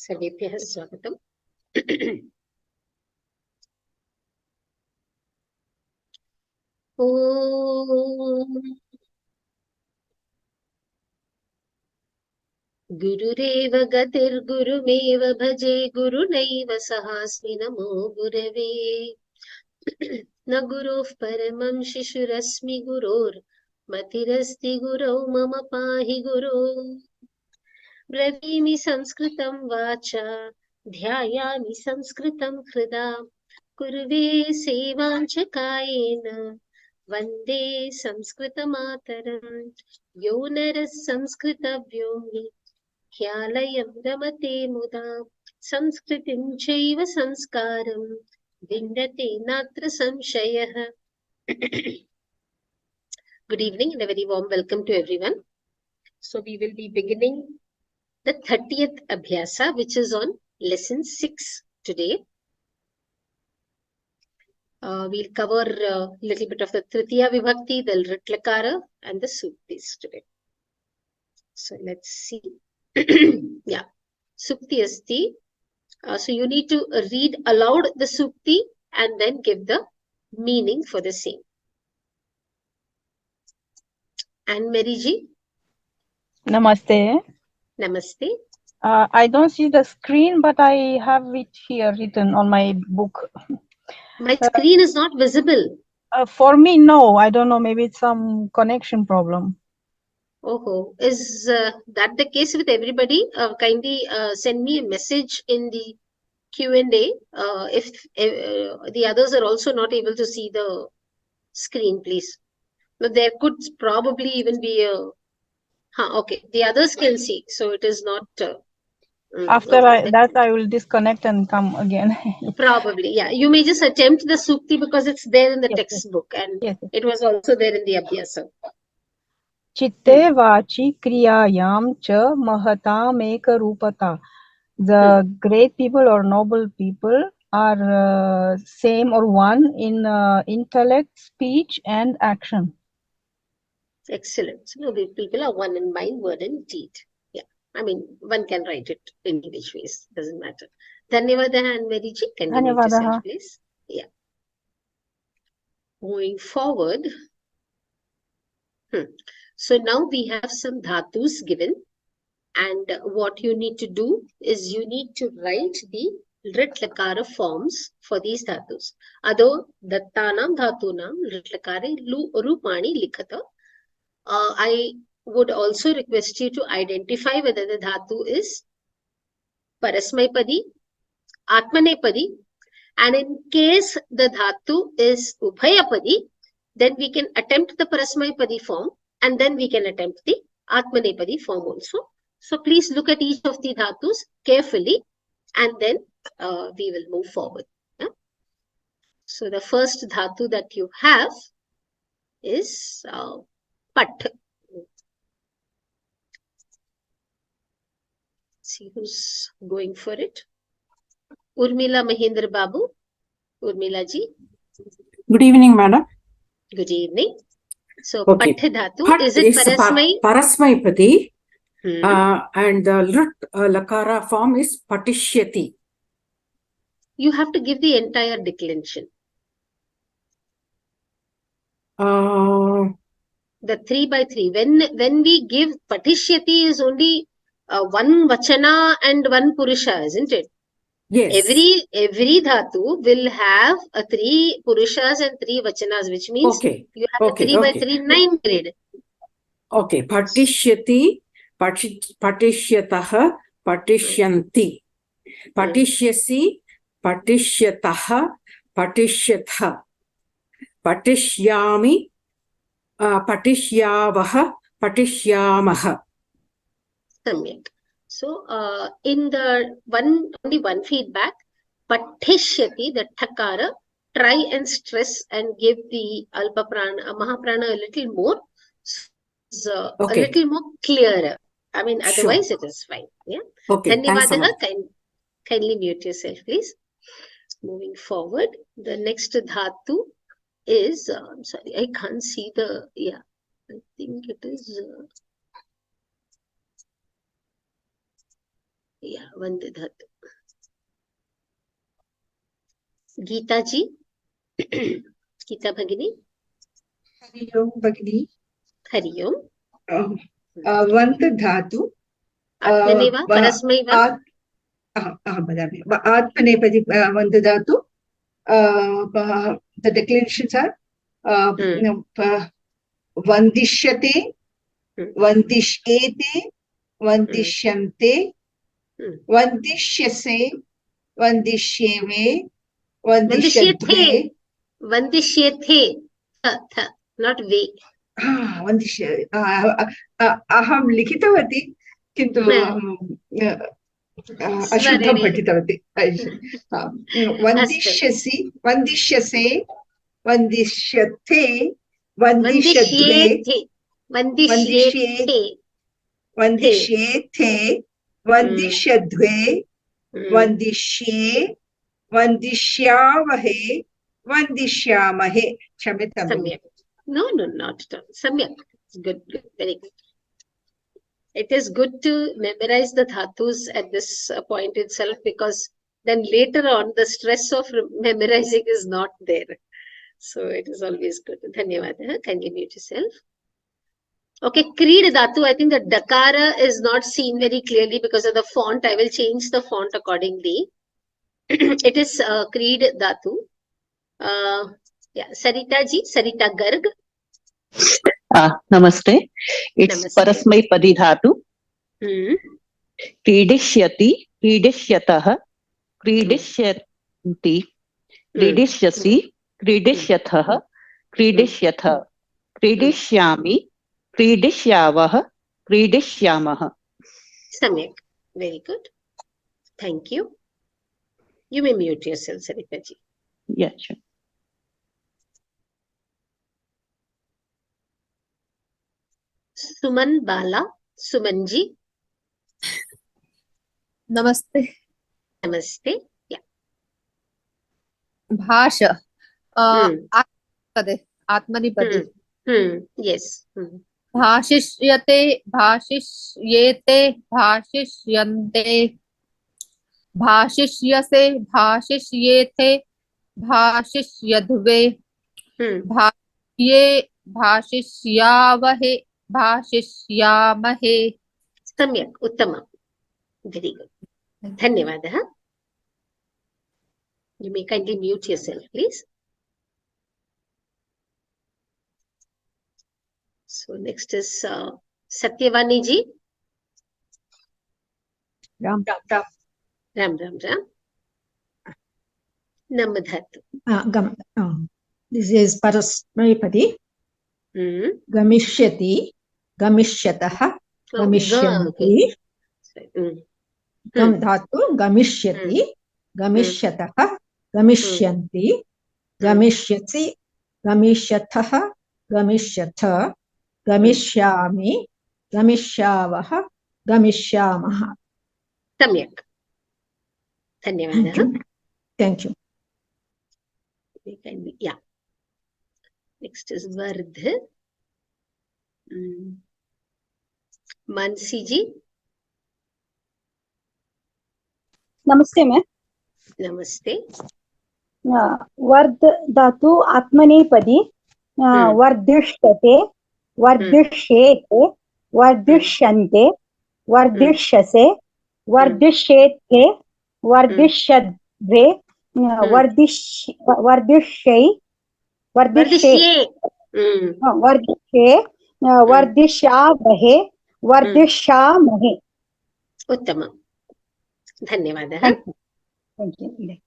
सर्वेभ्यः स्वागतम्। ॐ गुरुरेव गतिर्गुरुमेव भजे गुरुनैव सहास्मि नमो गुरवे। न गुरोः परमं शिशुरस्मि गुरोर्मतिरस्ति गुरौ मम पाहि गुरो। ब्रवीमि संस्कृतं वाचा ध्यायामि संस्कृतं हृदा कुर्वे सेवां च कायेन वन्दे संस्कृतमातरम्। यो नरः संस्कृतव्योऽङ्गी ह्यालयं रमते मुदा संस्कृतिं चैव संस्कारं विन्दते नात्र संशयः। Good evening and a very warm welcome to everyone. So we will be beginning the 30th Abhyasa, which is on lesson 6 today. We'll cover a little bit of the Tritiya Vibhakti, the Ritlakara and the Suktis today. So let's see. Yeah, Sukti Asti. So you need to read aloud the Sukti and then give the meaning for the same. And Mary ji? Namaste. Namaste. I don't see the screen, but I have it here written on my book. My screen is not visible. For me, no. I don't know. Maybe it's some connection problem. Oh, is that the case with everybody? Kindly send me a message in the Q&A if the others are also not able to see the screen, please. But there could probably even be a... okay, the others can see, so it is not... After that, I will disconnect and come again. Probably, yeah. You may just attempt the Sukti because it's there in the textbook and it was also there in the Abhyasa. Chitte vachi kriyayam cha mahatam eka rupata. The great people or noble people are same or one in intellect, speech and action. Excellent. So noble people are one in mind, word and deed. Yeah. I mean, one can write it in which ways. Doesn't matter. Dhanyavadaha and Mary ji. Can you mute yourself, please? Yeah. Moving forward. So now we have some dhatus given. And what you need to do is you need to write the Ritlakara forms for these dhatus. Ado dattanam dhatunam Ritlakare rupani likhata. I would also request you to identify whether the dhatu is Parasmaipadi, Atmanepadi, and in case the dhatu is Ubhayapadi, then we can attempt the Parasmaipadi form and then we can attempt the Atmanepadi form also. So please look at each of the dhatus carefully and then we will move forward. Yeah? So the first dhatu that you have is Pat. See who's going for it. Urmila Mahendra Babu. Urmila ji. Good evening, madam. Good evening. So, okay. Pat dhatu, Pat is it Parasmai? Parasmaipadi. And the Lut Lakara form is Patishyati. You have to give the entire declension. The 3 by 3. When we give Patishyati is only one Vachana and one Purusha, isn't it? Yes. Every dhatu will have 3 Purushas and 3 Vachanas, which means you have a 3 by 3, 9 grade. Okay. Patishyati, Patishyataha, Patishyanti. Patishyasi, Patishyataha, Patishyatha. Patishyami, Patishyavaha, Patishyamaha. Samyak. So, in the only one feedback, Patishyati, the Thakara, try and stress and give the Alpa Prana, Mahaprana a little more. So, a little more clearer. I mean, otherwise it is fine. Yeah. Okay. Dhanyavadaha. Kindly mute yourself, please. Moving forward, the next dhatu is, I'm sorry, I can't see the, I think it is, Yeah, Vand dhatu. Geeta ji. Geeta Bhagini. Hari Om Bhagini. Hari Om. Vant dhatu. Atmaneva, Parasmaiva. Badami. Atmanepadi Vant dhatu. The declarations are Vandishyate, Vandishyete, Vandishyante, Vandishyase, Vandishyeve, Vandishyadve. Vandishyethe. Tha, not ve. Vandishy. Aham लिखितवती किन्तु अशुद्धं पठितवती. वन्दिष्यसि, वन्दिष्यसे, वन्दिष्यते, वन्दिष्यद्वे, वन्दिष्येथे, वन्दिष्येथे, वन्दिष्यद्वे, वन्दिष्ये, वन्दिष्यावहे, वन्दिष्यामहे. क्षम्यतां भगिनि. No, not at all. Samyak. Good, very good. It is good to memorize the dhatus at this point itself, because then later on the stress of memorizing is not there. So it is always good. Dhanyawad. Kindly mute yourself. Okay, Creed dhatu. I think the dakara is not seen very clearly because of the font. I will change the font accordingly. It is Creed dhatu. Yeah, Sarita ji, Sarita Garg. Namaste. It's Namaste. Parasmaipadi dhatu. Kridishyati, kridishyatah, kridishyanti, kridishyasi, kridishyatah, kridishyatha, kridishyami, kridishyavah, kridishyamah. Samyak. Very good. Thank you. You may mute yourself, Sarita ji. Yeah, sure. Suman Bala, Sumanji. Namaste. Namaste. Yeah. Bhasha. Atmanipadi. Yes. Bhashishyate, bhashishyete, bhashishyante, bhashishyase, bhashishyete, bhashishyadve, bhashye, bhashishyavahe, bhashishyamahe. Samyak. Uttama. Very good. Dhanyawad. You may kindly mute yourself, please. So next is Satyavani ji. Ram. Ram. Namadhatu. This is Parasmaipadi. Gamishyati, Gamishyatah, Gamishyanti. Gam dhatu, Gamishyati, Gamishyatah, Gamishyanti, Gamishyati, Gamishyatah, Gamishyatha, Gamishyami, Gamishyavah, Gamishyamah. Samyak. Dhanyawad. Thank you. Yeah. Next is Vardh. Mansi ji. Namaste, ma'am. Namaste. Vard dhatu atmanepadi. Vardishyate, vardishyete, vardishyante, vardishyase, vardishyete, vardishyadve, vardishyai, vardishye, vardishyavahe, vardishyamahe. Uttama. Dhanyawad. Thank you.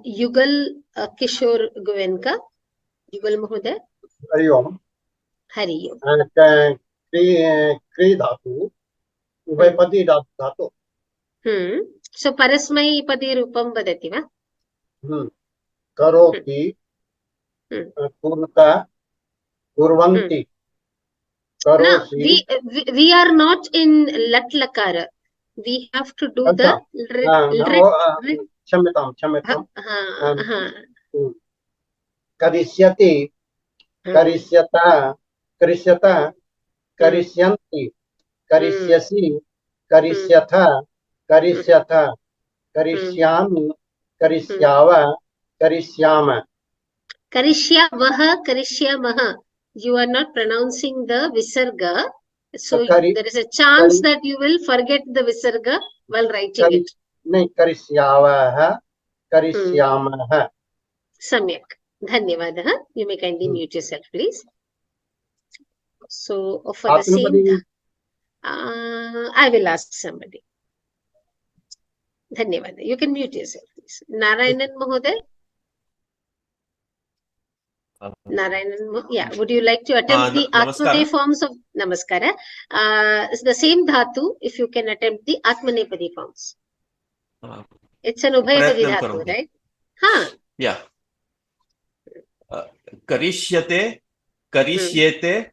Yugal Kishore Goenka. Yugal Mahoday. Hari Om. Hari Om. Kri dhatu. Ubhayapadi dhatu. So Parasmai Padi Rupam Vadati va? Karoti. Kurta. Kurvanti. No, we are not in Lat Lakara. We have to do the Chamitam. Karisyati, Karisyata, करिष्यत करिष्यन्ति करिष्यसि करिष्यथ करिष्यथ करिष्यामि करिष्याव करिष्याम Karishyavah, karishyamah. You are not pronouncing the visarga. So there is a chance that you will forget the visarga while writing it. नहीं करिष्यावः करिष्यामः Samyak. Dhanyavadah. You may kindly mute yourself, please. So for the same, I will ask somebody. Dhanyavadah. You can mute yourself, please. Narayanan Mahoday. Narayanan, yeah. Would you like to attempt the Atmane forms of Namaskara? It's the same dhatu. If you can attempt the Atmanepadi forms. It's an Ubhayapadi dhatu, right? Huh. Yeah. Karishyate, karishyete,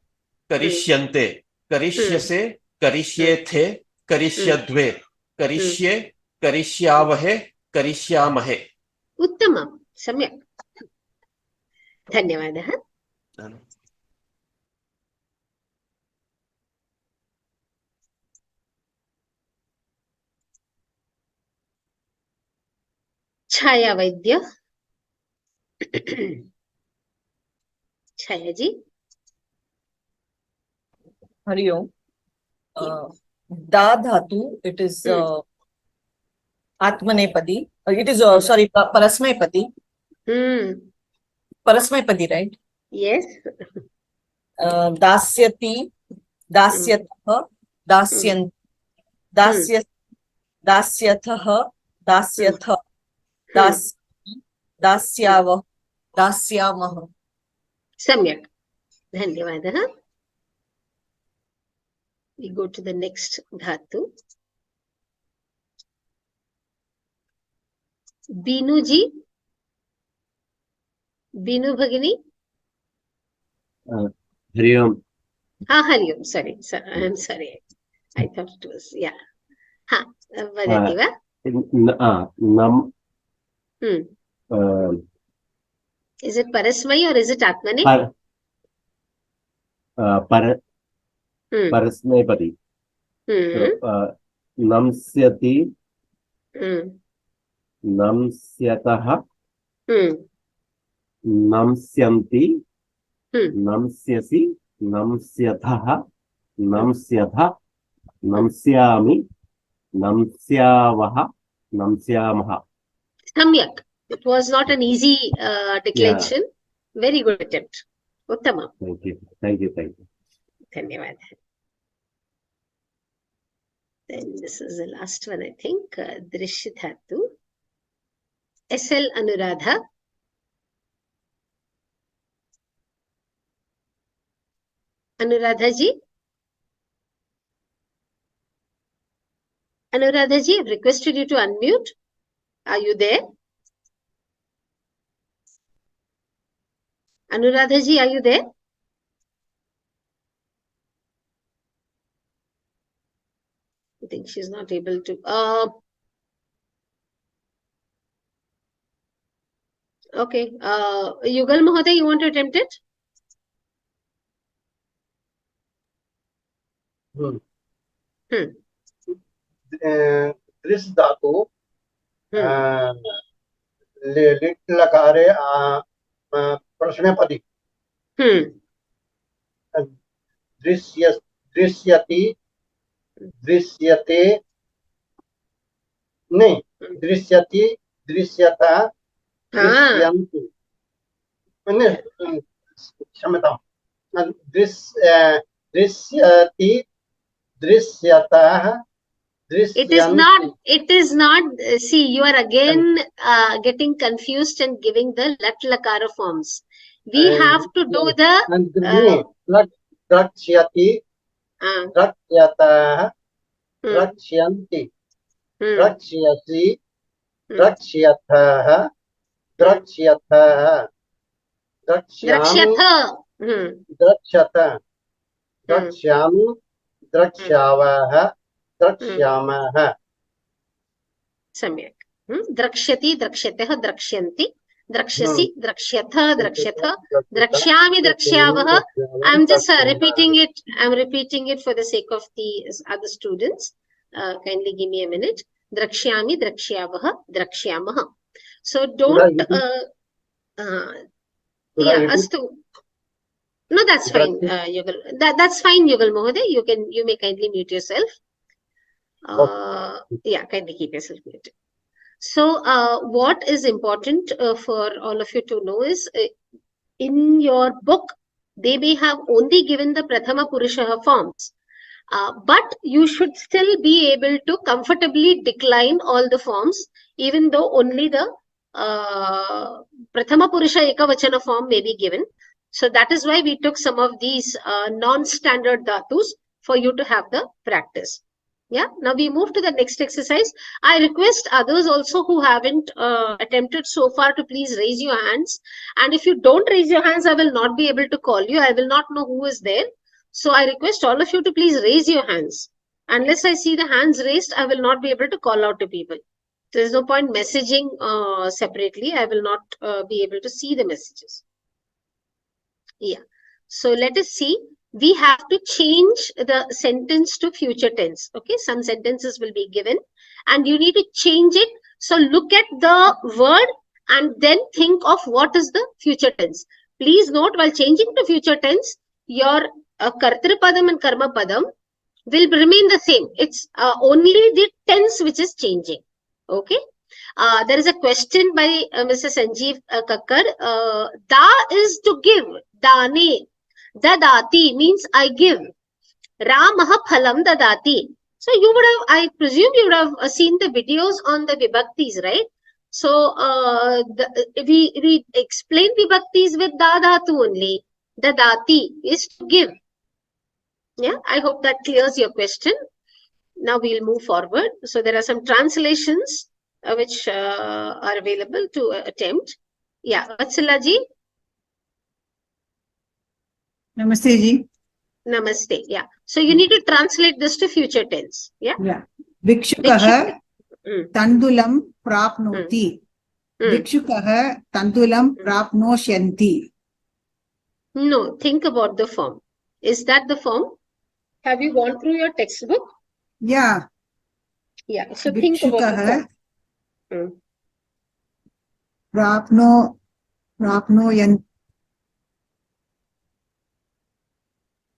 karishyante, karishyase, karishyethe, karishyadve, karishye, karishyavahe, karishyamahe. Uttamam. Samyak. Dhanyavadah. Chaya Vaidya. Chaya ji. Hari Om. Da dhatu, it is Atmanepadi. It is, sorry, Parasmaipadi. Parasmaipadi, right? Yes. Dasyati, dasyatah, dasyan, dasyat, dasyatah, dasyatha, dasyava, dasyamah. Samyak. Dhanyavadah. We go to the next dhatu. Binu ji. Binu Bhagini. Hari Om. Hari Om. Sorry. I'm sorry. I thought it was, yeah. Vadativa. Nam. Is it Parasmai or is it Atmane? Parasmaipadi. So, namsyati, namsyatah, namsyanti, namsyasi, namsyatah, namsyatha, namsyami, namsyavaha, namsyamaha. Samyak. It was not an easy declension. Yeah. Very good attempt. Uttama. Thank you. Thank you. Thank you. Dhanyavad. Then this is the last one, I think. Drishya Dhatu. SL Anuradha. Anuradha ji. Anuradha ji, I've requested you to unmute. Are you there? Anuradha ji, are you there? I think she's not able to. Okay. Yugal Mahoday, you want to attempt it? This dhatu lit lakare prashnapadi. Drishyati, drishyate, नहीं दृश्यति दृश्यता दृश्यन्ति क्षम्यतां दृश्यति दृश्यतः It is not, see, you are again getting confused and giving the lat lakara forms. We have to do the Drakshati, Drakshata, Drakshyanti, Drakshyasi, Drakshyathah, Drakshyathah, Drakshami, Drakshata, Drakshami, Drakshavaha, Drakshamaha. Samyak. Drakshati, Drakshataha, Drakshyanti, Drakshasi, Drakshyatha, Drakshyatha, Drakshyami, Drakshyavaha. I'm just repeating it. I'm repeating it for the sake of the other students. Kindly give me a minute. Drakshyami, Drakshyavaha, Drakshyamaha. So don't, yeah, Astu. No, that's fine, Yugal. That's fine, Yugal Mohoday. You may kindly mute yourself. Yeah, kindly keep yourself muted. So, what is important for all of you to know is, in your book, they may have only given the Prathama Purusha forms, but you should still be able to comfortably decline all the forms, even though only the Prathama Purusha Ekavachana form may be given. So that is why we took some of these non-standard dhatus for you to have the practice. Yeah. Now we move to the next exercise. I request others also who haven't attempted so far to please raise your hands. And if you don't raise your hands, I will not be able to call you. I will not know who is there. So I request all of you to please raise your hands. Unless I see the hands raised, I will not be able to call out to people. There is no point messaging separately. I will not be able to see the messages. Yeah. So let us see. We have to change the sentence to future tense. Okay. Some sentences will be given and you need to change it. So look at the word and then think of what is the future tense. Please note, while changing to future tense, your kartrupadam and karma padam will remain the same. It's only the tense which is changing. Okay. There is a question by Mr. Sanjeev Kakkar. Da is to give. Dane. Dadati means I give. Ramaha phalam dadati. So you would have, I presume you would have seen the videos on the vibhaktis, right? So we explain vibhaktis with dadatu only. Dadati is to give. Yeah, I hope that clears your question. Now we'll move forward. So there are some translations which are available to attempt. Yeah, Vatsala ji. Namaste ji. Namaste. Yeah. So you need to translate this to future tense. Yeah. Yeah. Vikshukah tandulam prapnoti. Vikshukah tandulam prapnosyanti. No, think about the form. Is that the form? Have you gone through your textbook? Yeah. Yeah. So think about the form. Prapnoyanti.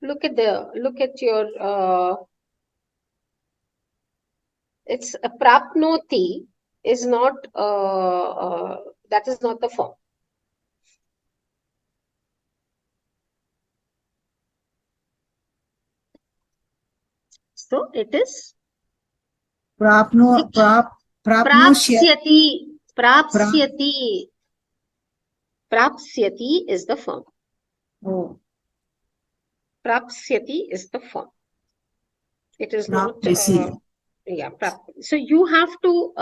Look at your it's a prapnoti is not that is not the form. So it is prapsyati is the form. Oh. Prapsyati is the form. It is not. Yeah. So you have to.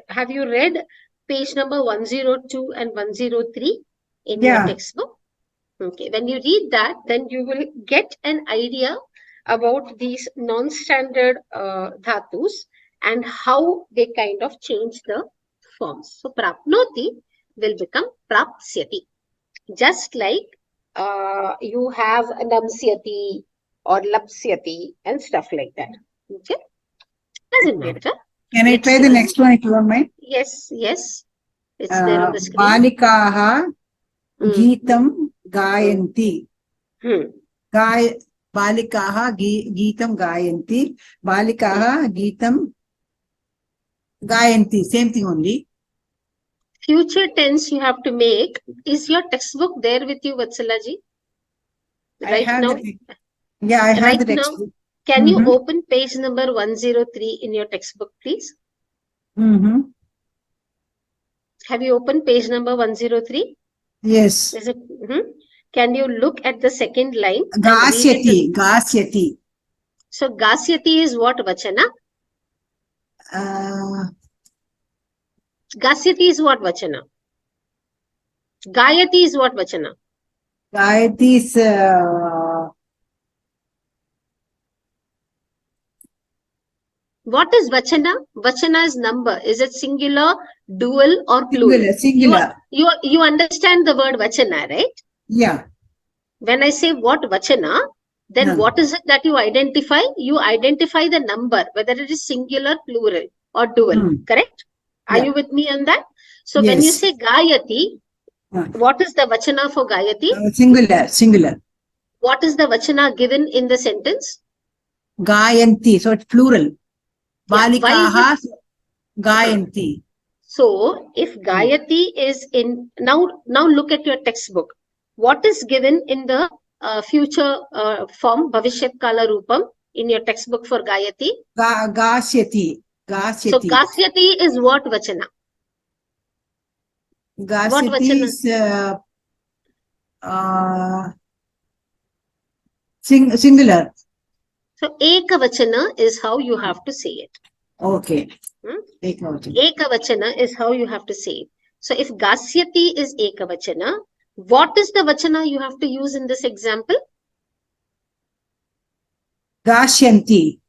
Have you read page number 102 and 103 in your textbook? Okay. When you read that, then you will get an idea about these non-standard dhatus and how they kind of change the forms. So prapnoti will become prapsyati. Just like you have namsyati or lapsyati and stuff like that. Okay. Doesn't matter. Can I try the next one if you don't mind? Yes, yes. It's there on the screen. Balikaha Geetam Gayanti. Balikaha Geetam Gayanti. Balikaha Geetam Gayanti. Same thing only. Future tense you have to make. Is your textbook there with you, Vatsala ji? Right now? Yeah, I have the textbook. Can you open page number 103 in your textbook, please? Have you opened page number 103? Yes. Is it? Can you look at the second line? Gasyati. Gasyati. So gasyati is what vachana? Gasyati is what vachana? Gayati is what vachana? Gayati is What is vachana? Vachana is number. Is it singular, dual, or plural? Singular. You understand the word vachana, right? Yeah. When I say what vachana, then what is it that you identify? You identify the number, whether it is singular, plural, or dual. Correct? Are you with me on that? So when you say Gayati, what is the vachana for Gayati? Singular. What is the vachana given in the sentence? Gayanti. So it's plural. Balikaha Gayanti. So if Gayati is in, now look at your textbook. What is given in the future form, Bhavishyat Kala Rupam, in your textbook for Gayati? Gasyati. So Gasyati is what vachana? Gasyati is singular. So Ekavachana is how you have to say it. Okay. Ekavachana is how you have to say it. So if Gasyati is Ekavachana, what is the vachana you have to use in this example? Gashyanti.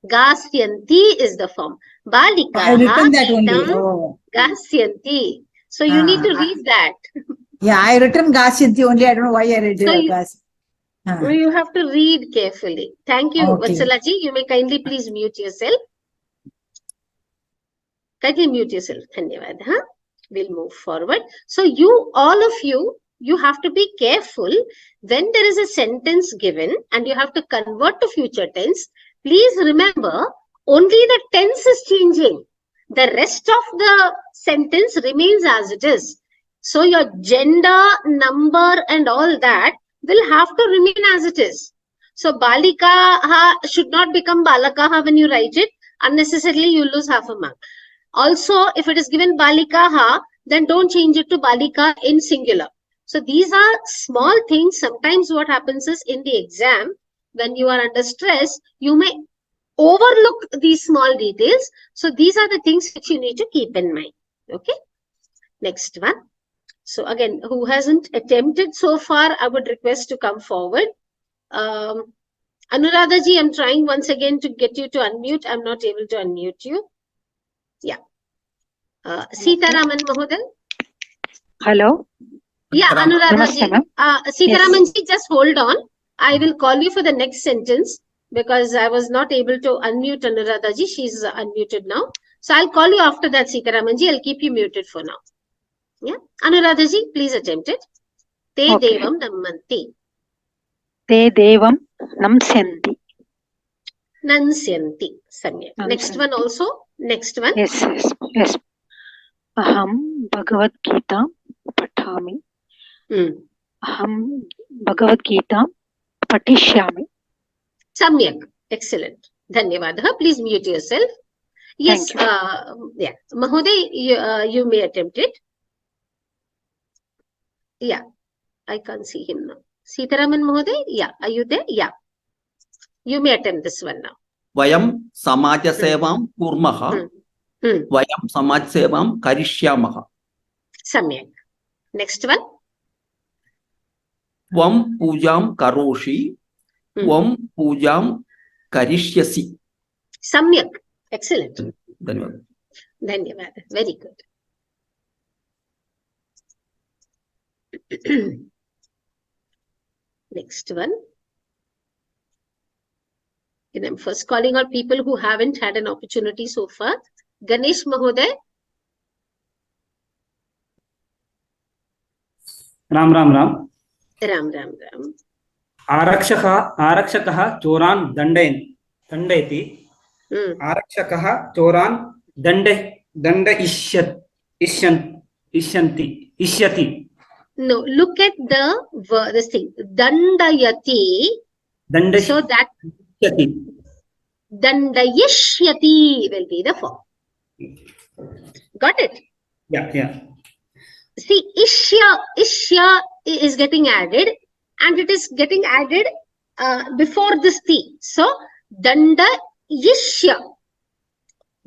Gasyanti is the form. Balika. I written that only. Gasyanti. So you need to read that. Yeah, I written Gasyanti only. I don't know why I read Gas. You have to read carefully. Thank you, Vatsalaji. You may kindly please mute yourself. Kindly mute yourself. Dhanyavad. We'll move forward. So all of you have to be careful when there is a sentence given and you have to convert to future tense. Please remember, only the tense is changing. The rest of the sentence remains as it is. So your gender, number and all that will have to remain as it is. So Balikaha should not become Balakaha when you write it. Unnecessarily you lose half a mark. Also, if it is given Balikaha, then don't change it to Balika in singular. So these are small things. Sometimes what happens is in the exam, when you are under stress, you may overlook these small details. So these are the things which you need to keep in mind. Okay. Next one. So again, who hasn't attempted so far, I would request to come forward. Anuradha ji, I'm trying once again to get you to unmute. I'm not able to unmute you. Yeah. Sitaraman Mahoday. Hello. Yeah, Anuradha ji. Sitaraman ji, just hold on. I will call you for the next sentence because I was not able to unmute Anuradha ji. She's unmuted now. So I'll call you after that, Sitaraman ji. I'll keep you muted for now. Yeah. Anuradha ji, please attempt it. Te devam nammanti. Te devam namsyanti. Nansyanti. Samyak. Next one also. Next one. Yes. Aham Bhagavad Gita pathami. Aham Bhagavad Gita patishyami. Samyak. Excellent. Dhanyavadha. Please mute yourself. Yes. Yeah. Mahoday, you may attempt it. Yeah. I can't see him now. Sitaraman Mahoday? Yeah. Are you there? Yeah. You may attempt this one now. Vayam Samaja Sevam Kurmaha. Vayam Samaj Sevam Karishyamaha. Samyak. Next one. Tvam Pujam Karoshi. Tvam Pujam Karishyasi. Samyak. Excellent. Dhanyavad. Dhanyavad. Very good. Next one. And I'm first calling out people who haven't had an opportunity so far. Ganesh Mahoday. Ram. Ram. Arakshakah choran dandayati. Arakshakah choran ishyati. No, look at this thing. Dandayati. So that Dandayishyati will be the form. Got it? Yeah. See, Ishya is getting added and it is getting added before this T. So, Dandayishya.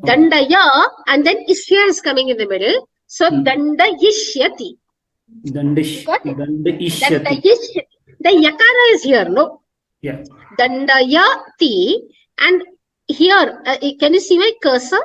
Dandaya and then Ishya is coming in the middle. So, Dandayishyati. Dandayishyati. The Yakara is here, no? Yeah. Dandayati and here, can you see my cursor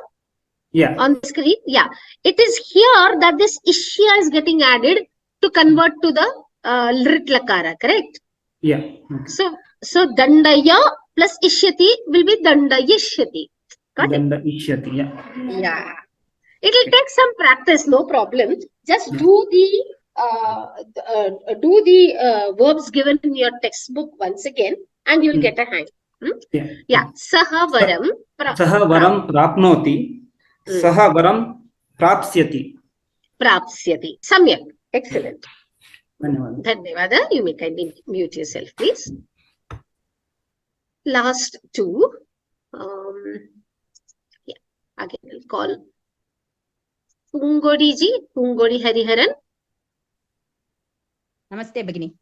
Yeah. on the screen? Yeah, it is here that this ishya is getting added to convert to the lrit lakara, correct? Yeah. Okay. So dandaya plus ishyati will be dandayishyati. Got it? Danda ishyati. Yeah. Yeah. It will take some practice, no problem. Just do the verbs given in your textbook once again, and you'll get a hang. Yeah. Saha varam. Saha varam prapnoti. Saha varam prapsyati. Prapsyati. Samyak. Excellent. Dhanyawad. Dhanyavada. You may kindly mute yourself, please. Last two. Yeah. Again, I'll call Pungodi ji, Pungodi Hariharan. नमस्ते भगिनी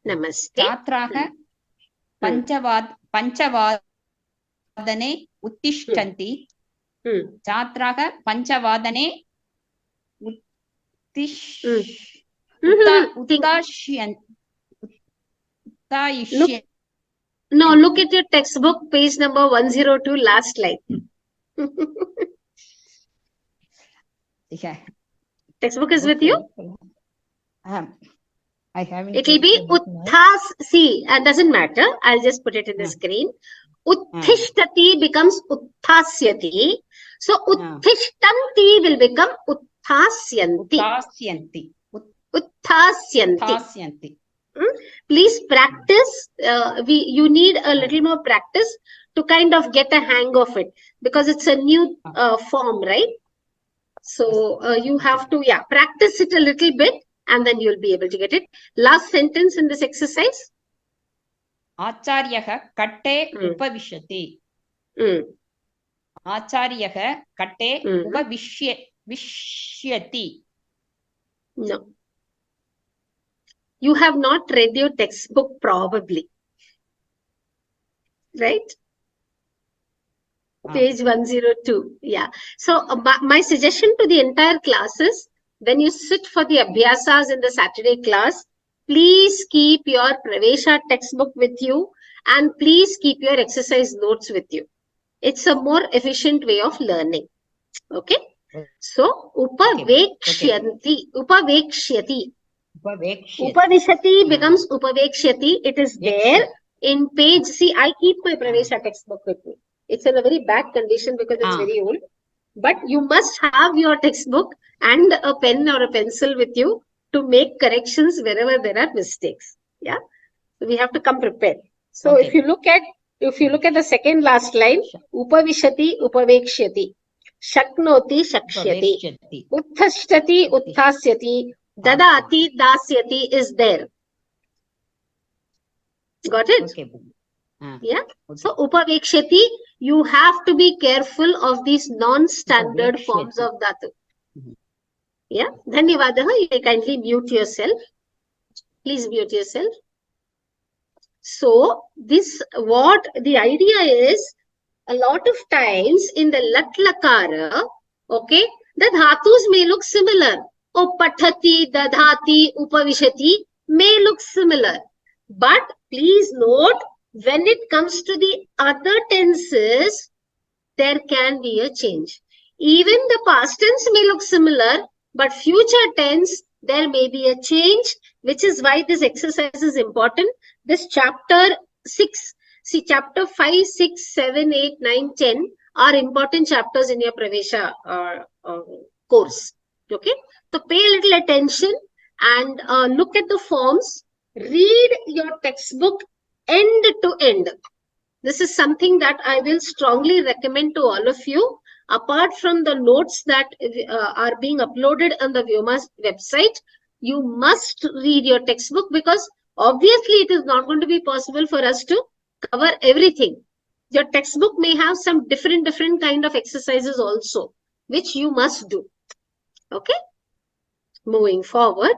Namaste. छात्राः पञ्चवादने उत्तिष्ठन्ति छात्राः पञ्चवादने उत्तायिष्यन्ति No, look at your textbook, page number 102, last line. Textbook is with you? I haven't. It will be utthas. See, doesn't matter. I'll just put it in the screen. Utthishtati becomes uthasyati. So uttishtanti will become uthasyanti. Uthasyanti. Please practice. You need a little more practice to kind of get a hang of it, because it's a new form, right? So you have to practice it a little bit, and then you'll be able to get it. Last sentence in this exercise. Acharyah katte upavishati. Acharyah katte upavishyati. No. You have not read your textbook probably. Right? Page 102. Yeah. So my suggestion to the entire class is, when you sit for the Abhyasas in the Saturday class, please keep your Pravesha textbook with you, and please keep your exercise notes with you. It's a more efficient way of learning. Okay? So, upavekshyati. Upavekshyati. Upavishati becomes upavekshyati. It is there in page. See, I keep my Pravesha textbook with me. It's in a very bad condition because it's very old. But you must have your textbook and a pen or a pencil with you to make corrections wherever there are mistakes. Yeah. So we have to come prepared. So if you look at the second last line, upavishati upavekshyati, shaknoti shakshyati, utthashtati utthasyati, dadati dasyati is there. Got it? Yeah. So upavekshyati, you have to be careful of these non-standard forms of dhatu. Yeah. Dhanyavadaha. You may kindly mute yourself. Please mute yourself. So what the idea is, a lot of times in the lat lakara, okay, the dhatus may look similar. Oh, pathati, dadhati, upavishati may look similar. But please note, when it comes to the other tenses, there can be a change. Even the past tense may look similar, but future tense, there may be a change, which is why this exercise is important. This chapter 6, see chapter 5, 6, 7, 8, 9, 10 are important chapters in your Pravesha course. Okay, so pay a little attention and look at the forms. Read your textbook end to end. This is something that I will strongly recommend to all of you. Apart from the notes that are being uploaded on the Vyoma website, you must read your textbook, because obviously it is not going to be possible for us to cover everything. Your textbook may have some different kind of exercises also, which you must do. Okay? Moving forward.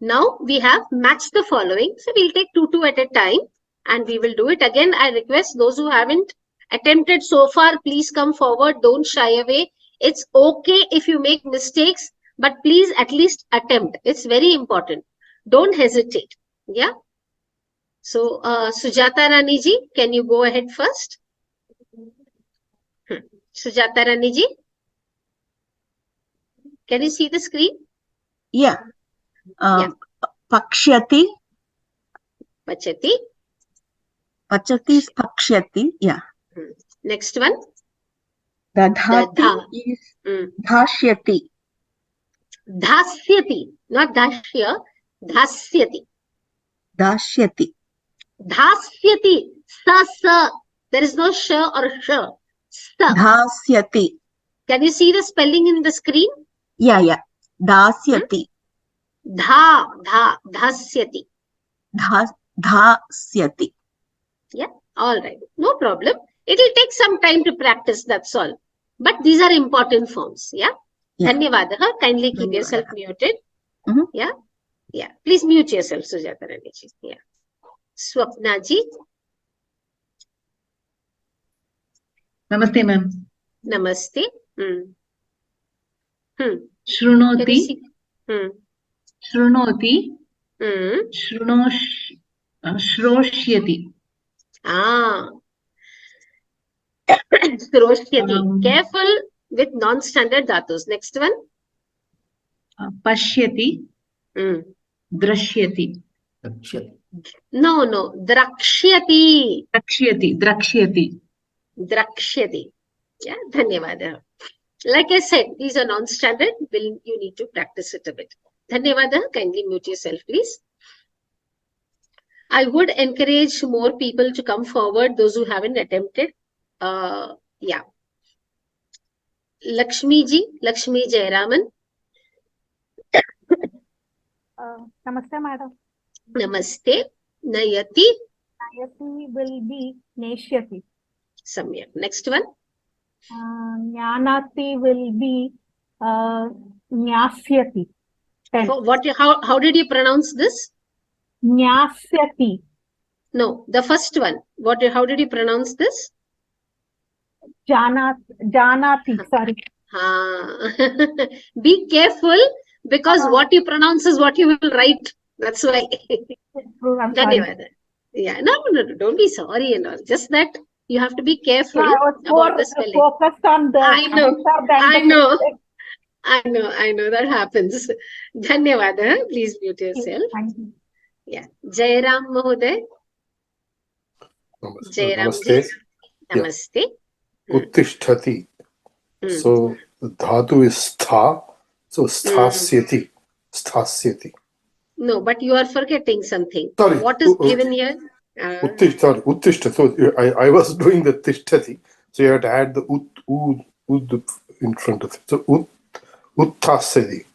Now we have matched the following. So we'll take two at a time and we will do it. Again, I request those who haven't attempted so far, please come forward. Don't shy away. It's okay if you make mistakes, but please at least attempt. It's very important. Don't hesitate. Yeah. So, Sujata Rani ji, can you go ahead first? Sujata Rani ji, can you see the screen? Yeah. Yeah. Pakshyati. Pachati. Pachati is pakshyati. Yeah. Next one. Dadhati Dadha. is dhashyati. Dhasyati. Not dhashya. Dhasyati. Dashyati. Dhasyati. Sa. There is no sh or sh. Sa. Dhasyati. Can you see the spelling in the screen? Yeah. Dasyati. Dhasyati. Dhasyati. Yeah, all right. No problem. It will take some time to practice, that's all. But these are important forms. Yeah. Dhanyavadaha. Kindly keep yourself muted. Yeah. Yeah. Please mute yourself, Sujata Rani ji. Yeah. Swapna ji. Namaste, ma'am. Namaste. Shrunoti. Shrunoti. Shroshyati. Shroshyati. Careful with non-standard dhatus. Next one. Pashyati. Drashyati. No. Drakshyati. Drakshyati. Yeah. Dhanyavadaha. Like I said, these are non-standard. You need to practice it a bit. Dhanyavadaha. Kindly mute yourself, please. I would encourage more people to come forward, those who haven't attempted. Yeah. Lakshmi ji, Lakshmi Jayaraman. Namaste, madam. Namaste. Nayati. Nayati will be Neshyati. Samyak. Next one. Jnanati will be Nyasyati. How did you pronounce this? Nyasyati. No, the first one. How did you pronounce this? Janati. Sorry. Be careful, because what you pronounce is what you will write. That's why. I'm sorry. Yeah, no, don't be sorry and all. Just that you have to be careful about the spelling. Focused on the I know that happens. Dhanyavada. Please mute yourself. Thank you. Yeah. Jairam Mahoday. Namaste. Namaste. Uttishtati. So the dhatu is stha. So sthasyati. Sthasyati. No, but you are forgetting something. Sorry. What is given here? Uttishta. So I was doing the tishtati. So you have to add the ud in front of it. So uttasyati.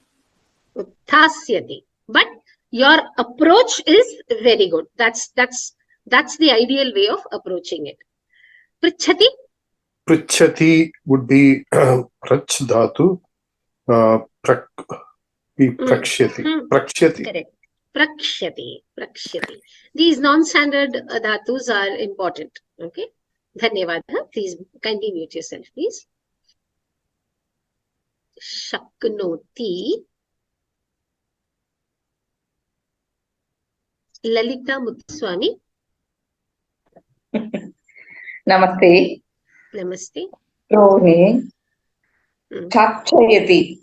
Uttasyati. But your approach is very good. That's the ideal way of approaching it. Prichhati. Prichhati would be prach dhatu. Prakshyati. Prakshyati. Correct. Prakshyati. These non-standard dhatus are important. Okay. Dhanyavada. Please kindly mute yourself, please. Shaknoti. Lalita Muthuswami. Namaste. Namaste. Rohi. Chakchayati.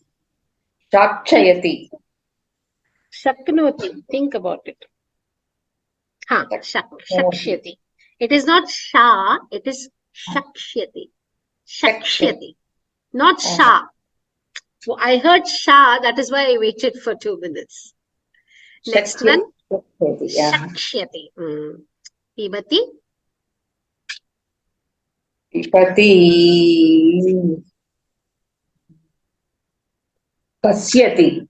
Shaknoti. Think about it. Shakshyati. It is not sha, it is shakshyati. Shakshyati. Not sha. So I heard sha, that is why I waited for 2 minutes. Next one. Shakshyati. Pibati. Pasyati.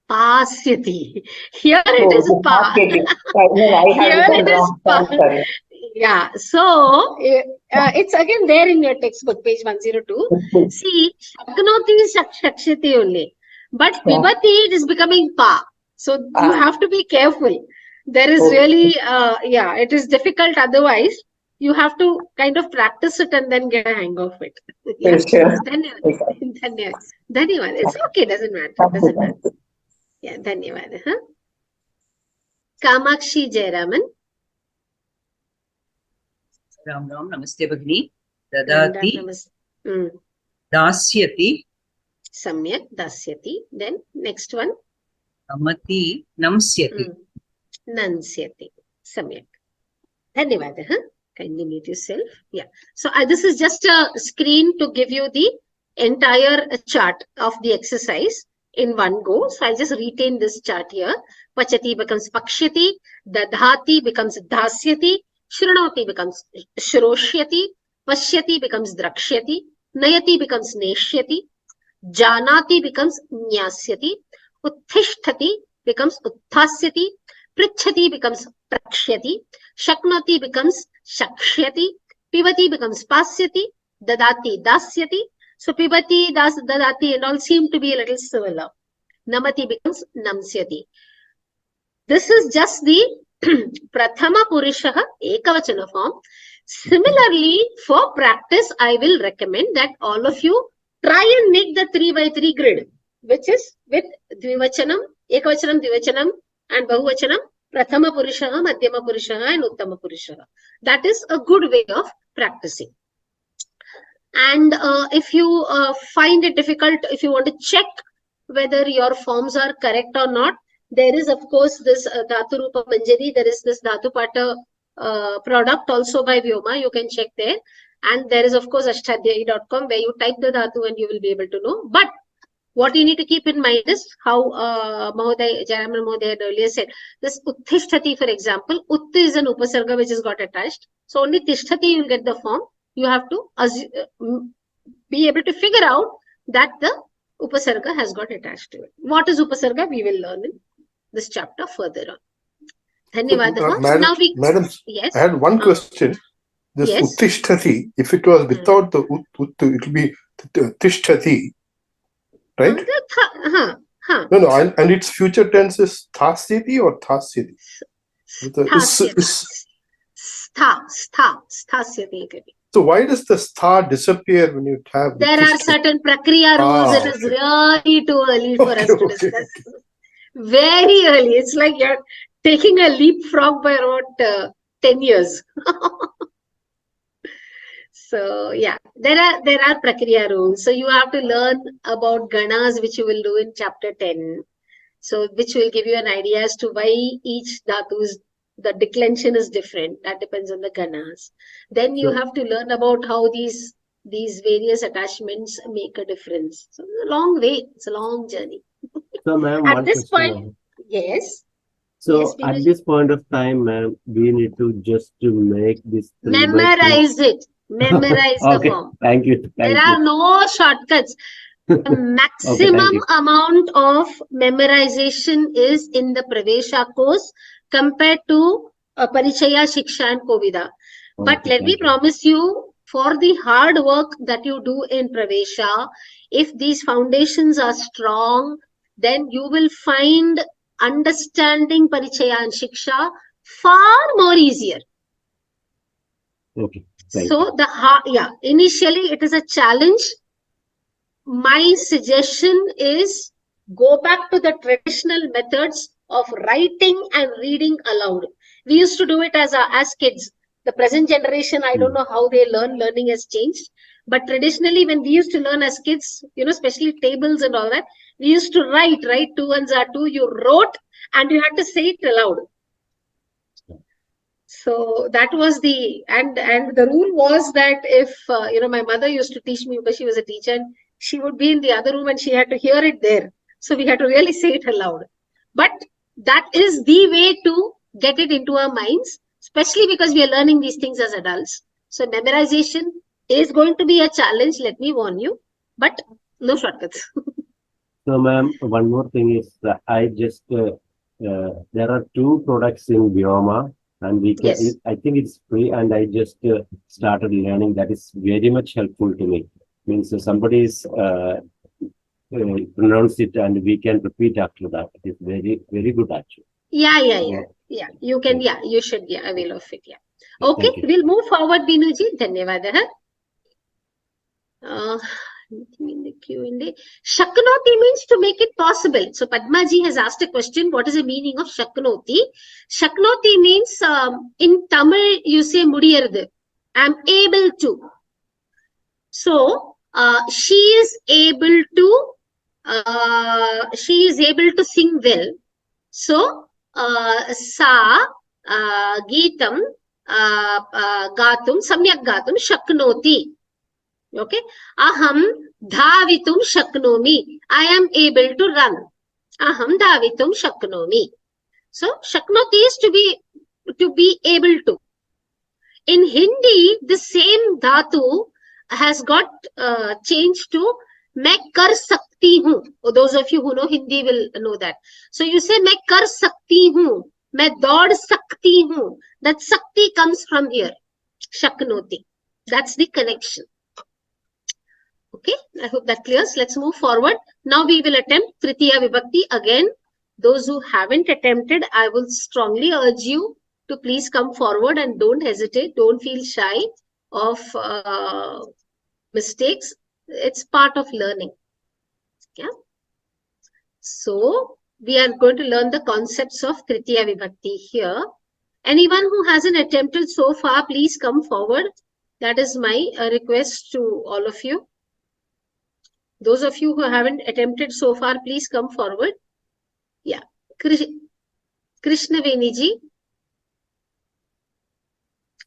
Pasyati. Here it is pa. Here it is pa. Yeah. So it's again there in your textbook, page 102. See, Shaknoti is Shakshati only. But Pibati, it is becoming pa. So you have to be careful. There is really, it is difficult otherwise. You have to kind of practice it and then get a hang of it. Yeah. Dhanyavad. It's okay, doesn't matter. Yeah, Dhanyavad. Kamakshi Jayaraman. Ram, namaste, Bhagini. Dadati. Dasyati. Samyak. Dasyati. Then next one. Namati. Namsyati. Nansyati. Samyak. Dhanyavadah. Kindly mute yourself. Yeah. So this is just a screen to give you the entire chart of the exercise in one go. So I'll just retain this chart here. Pachati becomes pakshyati. Dadhati becomes dhasyati. Shrunoti becomes shroshyati. Pashyati becomes drakshyati. Nayati becomes neshyati. Janati becomes nyasyati. Utthisthati becomes utthasyati. Prichhati becomes prakshyati. Shaknoti becomes shakshyati. Pivati becomes pasyati. Dadati dasyati. So pivati, dadati and all seem to be a little similar. Namati becomes namsyati. This is just the prathama purushaha ekavachana form. Similarly, for practice, I will recommend that all of you try and make the 3x3 grid, which is with dvivachanam, ekavachanam, dvivachanam, and bahuvachanam, prathama purushaha, madhyama purushaha, and uttama purushaha. That is a good way of practicing. And if you find it difficult, if you want to check whether your forms are correct or not, there is of course this Dhatu Rupa Manjari, there is this Dhatu Pata product also by Vyoma, you can check there. And there is of course ashtadhyayi.com where you type the Dhatu and you will be able to know. But what you need to keep in mind is how Jayaraman Mahoday had earlier said, this Utthisthati, for example, Utt is an Upasarga which has got attached. So only Tisthati you will get the form. You have to be able to figure out that the Upasarga has got attached to it. What is Upasarga? We will learn in this chapter further on. Dhanyavadah. Madam, yes. I had one question. This yes. Uttishthati, if it was without the Uttu, it will be Tishtati, right? No, and its future tense is Thasyati or Thasyati? Sthasyati. So why does the star disappear when you have? There are certain prakriya rules. It is really too early for us to discuss. Very early. It's like you're taking a leapfrog by about 10 years. So yeah, there are prakriya rules. So you have to learn about ganas, which you will do in chapter 10. So which will give you an idea as to why each dhatu's the declension is different. That depends on the ganas. Then you have to learn about how these various attachments make a difference. So it's a long way. It's a long journey. So, ma'am, at this point, yes. So yes, at this point of time, ma'am, we need to just to make this. Memorize it. Memorize the form. Thank you. There are no shortcuts. The maximum amount of memorization is in the Pravesha course compared to Parichaya, Shiksha and Kovida. But let me promise you, for the hard work that you do in Pravesha, if these foundations are strong, then you will find understanding Parichaya and Shiksha far more easier. Okay. So initially it is a challenge. My suggestion is go back to the traditional methods of writing and reading aloud. We used to do it as kids. The present generation, I don't know how they learn. Learning has changed. But traditionally, when we used to learn as kids, especially tables and all that, we used to write 2 ones are 2. You wrote and you had to say it aloud. So that was and the rule was that if, my mother used to teach me because she was a teacher, and she would be in the other room and she had to hear it there. So we had to really say it aloud. But that is the way to get it into our minds, especially because we are learning these things as adults. So memorization is going to be a challenge, let me warn you, but no shortcuts. So, ma'am, one more thing is that I just, there are 2 products in Vyoma. And we can, I think it's free, and I just started learning. That is very much helpful to me. Means somebody is pronounce it, and we can repeat after that. It is very, very good actually. Yeah. You can, you should avail of it. Yeah. Okay, we'll move forward, Binuji. Dhanyavadah. Anything in the Q&A? Shaknoti means to make it possible. So Padmaji has asked a question. What is the meaning of Shaknoti? Shaknoti means in Tamil you say mudiyaradu. I'm able to. So she is able to sing well. So sa geetam gatum samyak gatum shaknoti. Okay. Aham dhavitum shaknomi. I am able to run. Aham dhavitum shaknomi. So shaknoti is to be able to. In Hindi, the same dhatu has got changed to मैं कर सकती हूँ. Those of you who know Hindi will know that. So you say मैं कर सकती हूँ, मैं दौड़ सकती हूँ. That sakti comes from here. Shaknoti. That's the connection. Okay, I hope that clears. Let's move forward. Now we will attempt Tritiya Vibhakti again. Those who haven't attempted, I will strongly urge you to please come forward and don't hesitate. Don't feel shy of mistakes. It's part of learning. Yeah. So we are going to learn the concepts of Tritiya Vibhakti here. Anyone who hasn't attempted so far, please come forward. That is my request to all of you. Those of you who haven't attempted so far, please come forward. Yeah. Krishna Veni ji.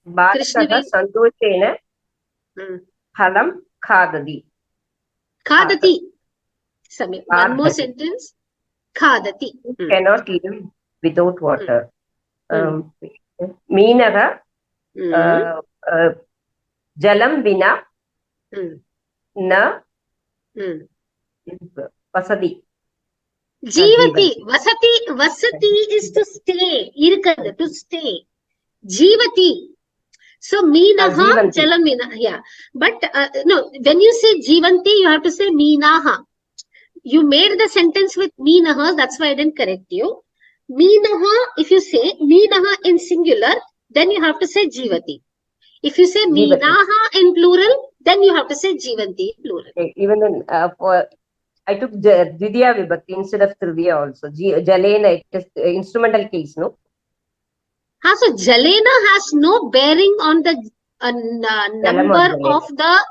बालकः सन्तोषेण फलं खादति. Khadati. One more sentence. Khadati. Cannot live without water. मीनः जलं विना न वसति. Jivati. Vasati is to stay. Irkad, to stay. Jivati. So Meenaha, Jalam Veena. Yeah. But no, when you say Jivanti, you have to say Meenaha. You made the sentence with Meenaha, that's why I didn't correct you. Meenaha, if you say Meenaha in singular, then you have to say Jivati. If you say Meenaha in plural, then you have to say Jivanti in plural. Okay. Even in, I took Dvidiya Vibhakti instead of Tritiya also. Jalena, it is instrumental case, no? So Jalena has no bearing on the number of the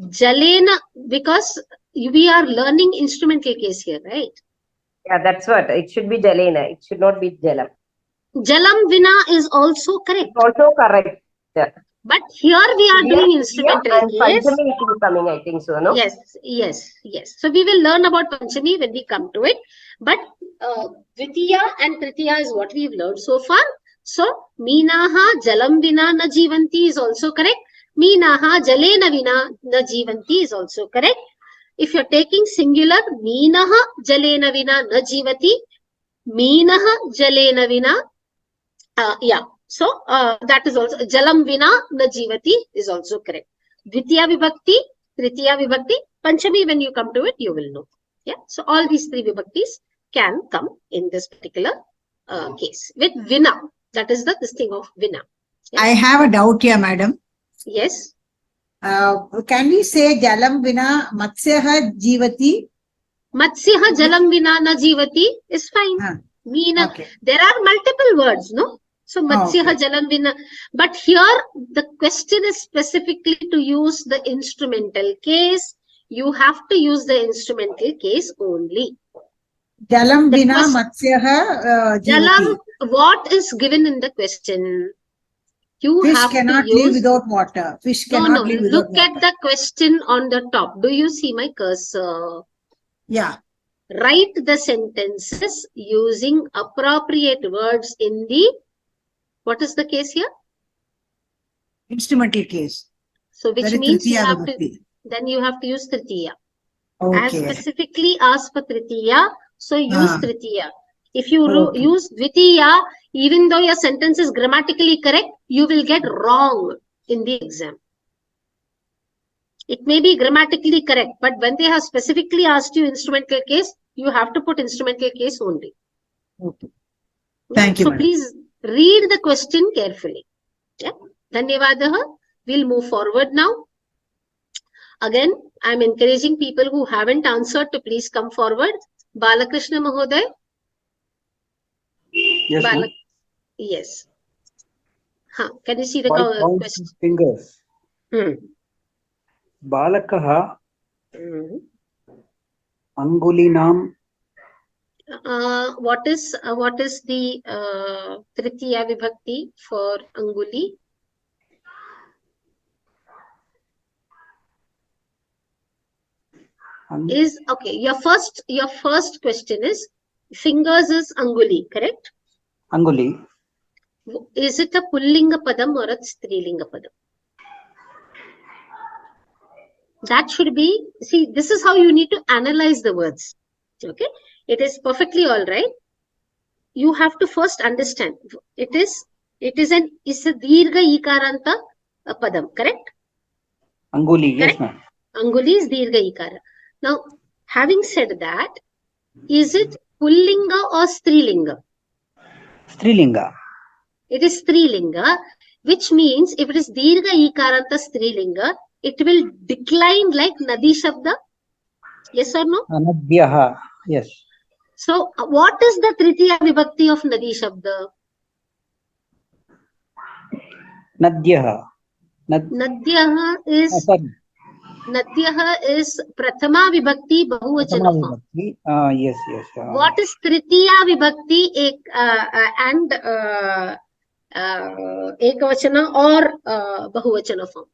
Jalena, because we are learning instrumental case here, right? Yeah, that's what. It should be Jalena. It should not be Jalam. Jalam Vina is also correct. It's also correct. Yeah. But here we are doing instrumental and case. Panchami is coming, I think so, no? Yes. So we will learn about Panchami when we come to it. But Dvitiya and Tritiya is what we've learned so far. So Meenaha Jalam Vina na Jivanti is also correct. Meenaha Jalena Vina na Jivanti is also correct. If you're taking singular, Meenaha Jalena Vina na Jivati. Meenaha Jalena Vina. Yeah. So that is also Jalam Vina na Jivati is also correct. Dvitiya Vibhakti, Tritiya Vibhakti, Panchami, when you come to it, you will know. Yeah. So all these three Vibhaktis can come in this particular case with Vina. That is this thing of Vina. Yeah. I have a doubt here, madam. Yes. Can we say Jalam Vina Matsyaha Jivati? Matsyaha Jalam Vina na Jivati is fine. Meena. Okay. There are multiple words, no? So Matsyaha Jalam Vina. But here the question is specifically to use the instrumental case. You have to use the instrumental case only. Jalam Vina Matsyaha Jivati. Jalam, what is given in the question? Fish cannot live without water. Fish cannot live without water. Look at the question on the top. Do you see my cursor? Yeah. Write the sentences using appropriate words in the, what is the case here? Instrumental case. So which means you have to, then you have to use Tritiya. Okay. As specifically asked for Tritiya, so use Tritiya. If you use Dvitiya, even though your sentence is grammatically correct, you will get wrong in the exam. It may be grammatically correct, but when they have specifically asked you instrumental case, you have to put instrumental case only. Okay. Thank you. So please read the question carefully. Yeah. Dhanyavadaha. We'll move forward now. Again, I'm encouraging people who haven't answered to please come forward. Balakrishna Mahoday. Yes. Yes. Can you see the Five question? fingers. Balakaha Angulinam. What is the Tritiya Vibhakti for Anguli? Is okay. Your first question is fingers is Anguli, correct? Anguli. Is it a Pullinga Padam or a Strilinga Padam? That should be, see, this is how you need to analyze the words. Okay, it is perfectly all right. You have to first understand it is a Dirgha Ikaranta Padam, correct? Anguli, yes, ma'am. Anguli is Dirgha Ikara. Now, having said that, is it Pullinga or Strilinga? Strilinga. It is Strilinga, which means if it is Dirgha Ikaranta Strilinga, it will decline like Nadi Shabda. Yes or no? Nadhyaha, yes. So, what is the Tritiya Vibhakti of Nadi Shabda? Nadhyaha. Nadhyaha is Prathama Vibhakti Bahuvachana form. Yes. What is Tritiya Vibhakti and Ekavachana or Bahuvachana form?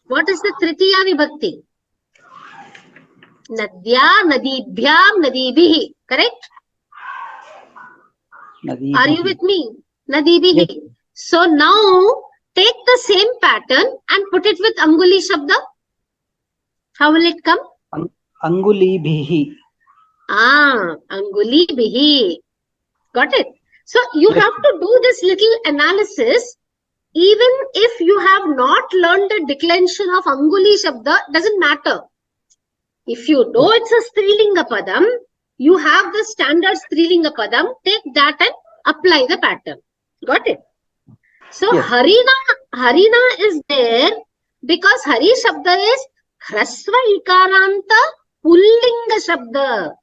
What is the Tritiya Vibhakti? Nadya, Nadibhyam, Nadibihi. Correct? Nadibihi. Are you with me? Nadibihi. Yes. So now take the same pattern and put it with Anguli Shabda. How will it come? Anguli Bihi. Anguli Bihi. Got it? So you have to do this little analysis. Even if you have not learned the declension of Anguli Shabda, doesn't matter. If you know it's a Strilinga Padam, you have the standard Strilinga Padam, take that and apply the pattern. Got it? So yes. Harina is there because Hari Shabda is Hrasva Ikaranta Pullinga Shabda.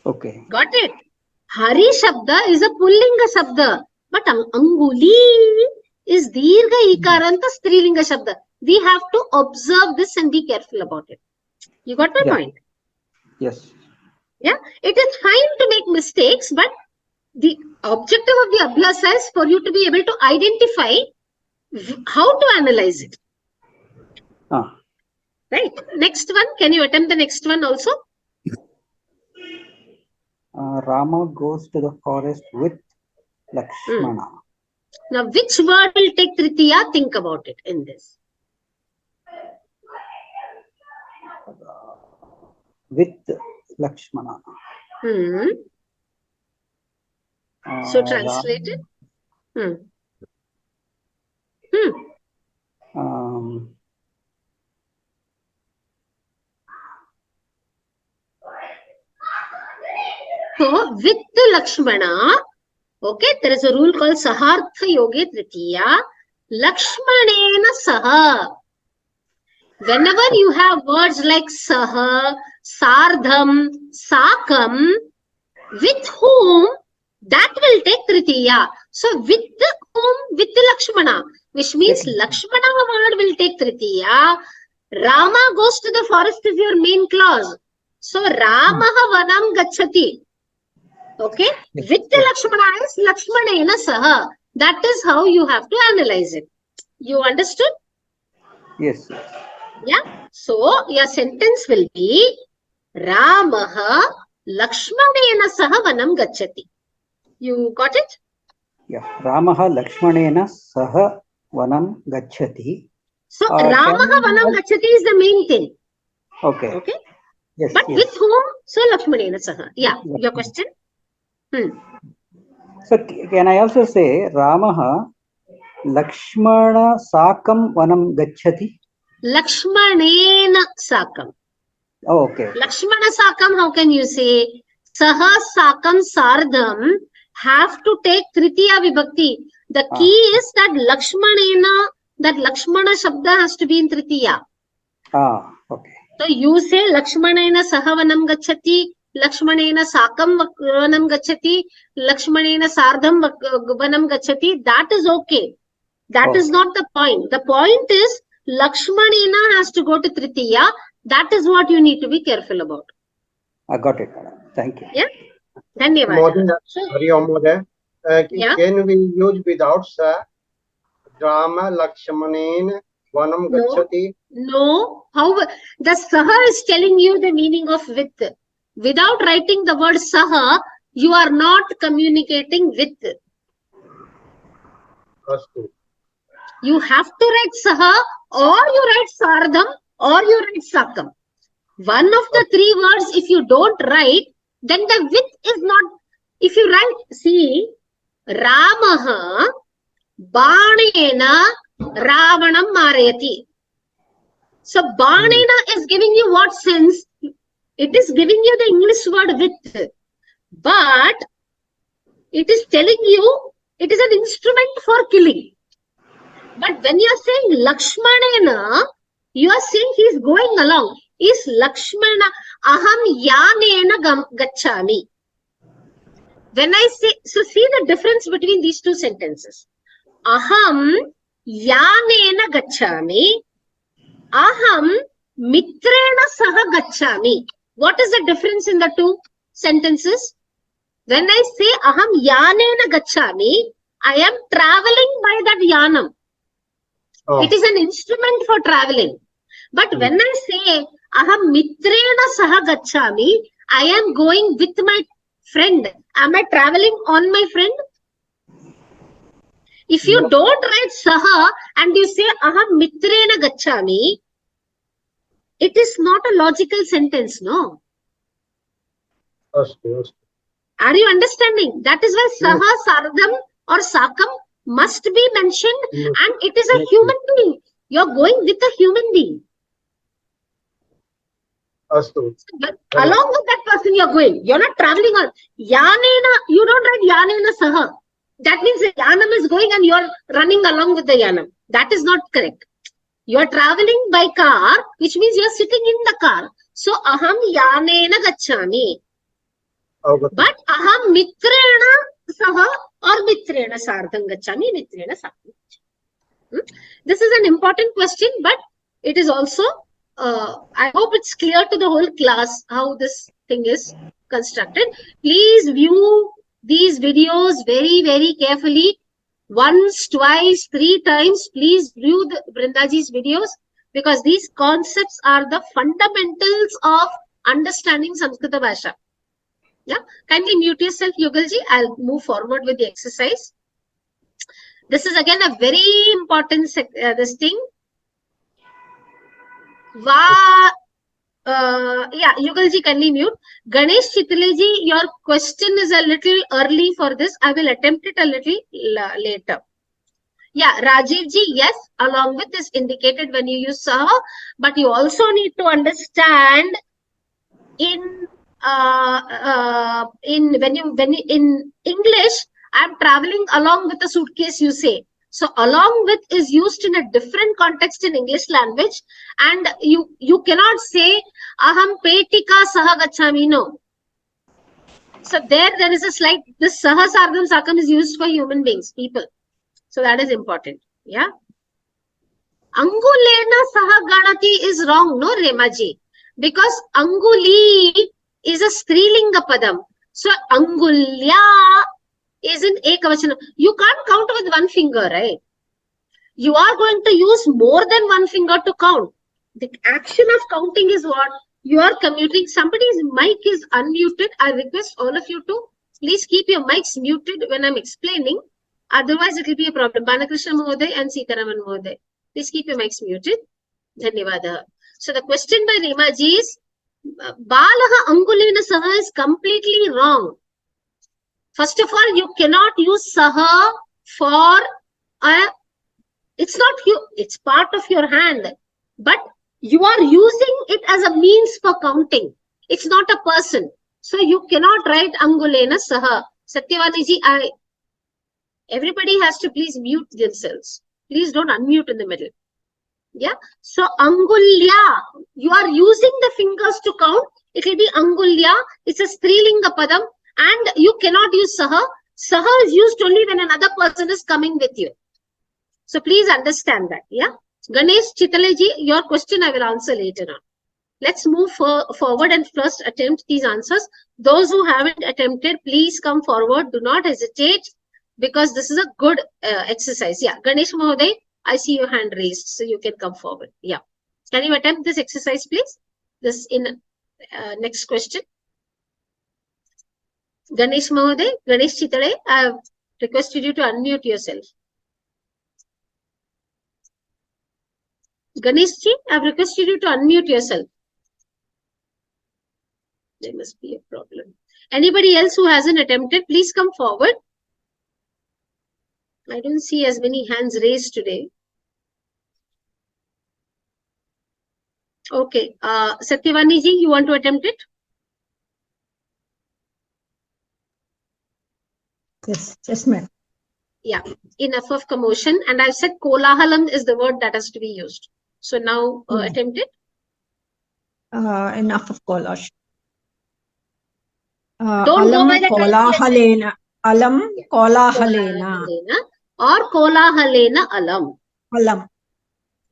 Okay. Got it? Hari Shabda is a Pullinga Shabda. But Anguli is Dirgha Ikaranta Strilinga Shabda. We have to observe this and be careful about it. You got my point? Yes. Yeah, it is fine to make mistakes, but the objective of the Abhyasa is for you to be able to identify how to analyze it. Right. Next one. Can you attempt the next one also? Rama goes to the forest with Lakshmana. Now, which word will take Tritiya? Think about it in this. With Lakshmana. So translate it. So with Lakshmana, okay, there is a rule called Sahartha Yoge Tritiya. Lakshmanena Saha. Whenever you have words like Saha, Sardham, Sakam, with whom, that will take Tritiya. So with whom, with Lakshmana, which means Lakshmana word will take Tritiya. Rama goes to the forest is your main clause. So Ramaha Vanam Gachati. Okay, with Lakshmana is Lakshmanena Saha. That is how you have to analyze it. You understood? Yes. Yeah. So your sentence will be Ramaha Lakshmanena Saha Vanam Gachati. You got it? Yeah. Ramaha Lakshmanena Saha Vanam Gachati. So Ramaha Vanam Gachati is the main thing. Okay. Okay. Yes. But with whom? So Lakshmanena Saha. Yeah. Your question? So can I also say Ramaha Lakshmana Sakam Vanam Gachati? Lakshmanena Sakam. Oh, okay. Lakshmana Sakam, how can you say? Saha Sakam Sardham have to take Tritiya Vibhakti. The key is that Lakshmanena, that Lakshmana Shabda has to be in Tritiya. Okay. So you say Lakshmanena Saha Vanam Gachati, Lakshmanena Sakam Vanam Gachati, Lakshmanena Sardham Vanam Gachati. That is okay. That is not the point. The point is Lakshmanena has to go to Tritiya. That is what you need to be careful about. I got it, madam. Thank you. Yeah. Dhanyavada. Can we use without sa? Rama Lakshmanen Vanam Gacchati? No. How the Saha is telling you the meaning of with. Without writing the word Saha, you are not communicating with. You have to write Saha, or you write Sardham, or you write Sakam. One of the three words, if you don't write, then the with is not. If you write, see, Ramaha Banena Ravanam Marayati. So Banena is giving you what sense? It is giving you the English word with. But it is telling you it is an instrument for killing. But when you are saying Lakshmanena, you are saying he is going along. Is Lakshmana Aham Yanena Gacchami. When I say, so see the difference between these two sentences. Aham Yanena Gacchami. Aham Mitrena Saha Gacchami. What is the difference in the two sentences? When I say Aham Yanena Gacchami, I am traveling by that Yanam. It is an instrument for traveling. But when I say Aham Mitrena Saha Gacchami, I am going with my friend. Am I traveling on my friend? If you don't write Saha and you say Aham Mitrena Gacchami, it is not a logical sentence, no? Are you understanding? That is why Saha, Sardham or Sakam must be mentioned, and it is a human being. You are going with a human being. But along with that person you are going. You are not traveling on. Yanena, you don't write Yanena Saha. That means the Yanam is going and you are running along with the Yanam. That is not correct. You are traveling by car, which means you are sitting in the car. So, Aham Yanena Gacchami. But Aham Mitrena Saha or Mitrena Sardham Gacchami, Mitrena Sakam. This is an important question, but it is also, I hope it's clear to the whole class how this thing is constructed. Please view these videos very, very carefully. Once, twice, 3 times, please view the Brindaji's videos, because these concepts are the fundamentals of understanding Samskrita Bhasha. Yeah, kindly mute yourself, Yugalji. I'll move forward with the exercise. This is again a very important this thing. Yeah, Yugalji, kindly mute. Ganesh Chitaleji, your question is a little early for this. I will attempt it a little later. Yeah, Rajivji, yes, along with this indicated when you use Saha, but you also need to understand in English, I'm traveling along with a suitcase, you say. So along with is used in a different context in English language, and you cannot say aham petika saha gacchami, no. So there is a slight, this saha sardham sakam is used for human beings, people. So that is important. Yeah. Angulena saha ganati is wrong, no, Remaji, because anguli is a strilinga padam. So angulya is in ekavachana. You can't count with one finger, right? You are going to use more than one finger to count. The action of counting is what you are commuting. Somebody's mic is unmuted. I request all of you to please keep your mics muted when I'm explaining. Otherwise, it will be a problem. Balakrishna Mohoday and Sitaraman Mohoday. Please keep your mics muted. Dhanyavada. So the question by Remaji is, Balaha Angulena Saha is completely wrong. First of all, you cannot use Saha for it's not you, it's part of your hand. But you are using it as a means for counting. It's not a person. So you cannot write Angulena Saha. Satyavaniji, everybody has to please mute themselves. Please don't unmute in the middle. Yeah. So Angulya, you are using the fingers to count. It will be Angulya. It's a strilinga padam, and you cannot use Saha. Saha is used only when another person is coming with you. So please understand that. Yeah. Ganesh Chitaleji, your question I will answer later on. Let's move forward and first attempt these answers. Those who haven't attempted, please come forward. Do not hesitate, because this is a good exercise. Yeah, Ganesh Mahoday, I see your hand raised, so you can come forward. Yeah. Can you attempt this exercise, please? This in next question. Ganesh Mahoday, Ganesh Chitale, I have requested you to unmute yourself. Ganesh ji, I have requested you to unmute yourself. There must be a problem. Anybody else who hasn't attempted, please come forward. I don't see as many hands raised today. Okay. Satyavani ji, you want to attempt it? Yes, ma'am. Yeah. Enough of commotion. And I've said kolahalam is the word that has to be used. So now attempt it. Enough of kolash. Don't go by the kolahalena. Alam kolahalena. Or kolahalena alam. Alam.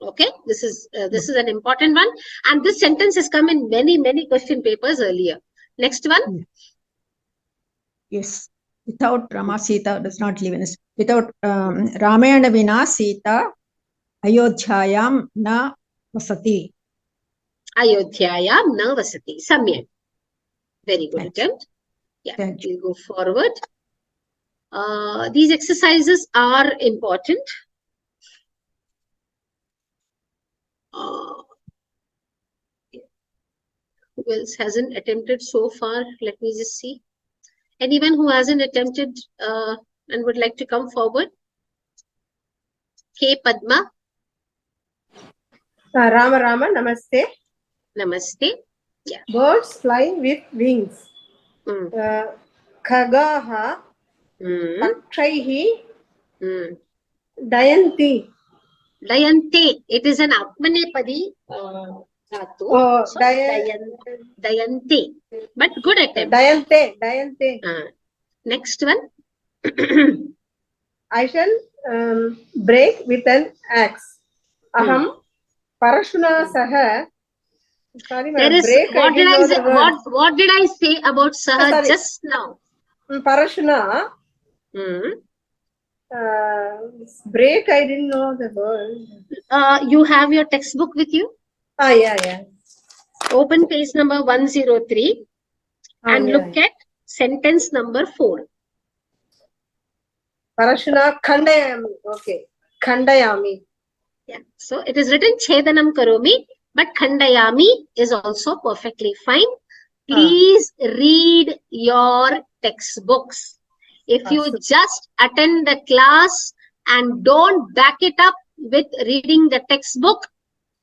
Okay, this is an important one, and this sentence has come in many question papers earlier. Next one. Yes, without Rama, Sita does not live in this. Without Ramayana vina Sita Ayodhyayam na vasati. Ayodhyayam na vasati. Samyak. Very good attempt. Yeah, we'll go forward. These exercises are important. Who else hasn't attempted so far? Let me just see. Anyone who hasn't attempted and would like to come forward? K. Padma. Rama, namaste. Namaste. Yeah. Birds flying with wings. Khagaha. Pakshaihi. Dayanti. Dayanti. It is an Atmanepadi dhatu. Oh, so Dayanti. But good attempt. Dayante. Next one. I shall break with an axe. Aham Parashuna Saha. Sorry, there is what did I say? What did I say about Saha just now? Parashuna. Break, I didn't know the word. You have your textbook with you? Yeah. Open page number 103 and look at sentence number 4. Parashuna Khandayami. Okay. Khandayami. Yeah. So it is written Chedanam Karomi, but Khandayami is also perfectly fine. Please read your textbooks. If you just attend the class and don't back it up with reading the textbook,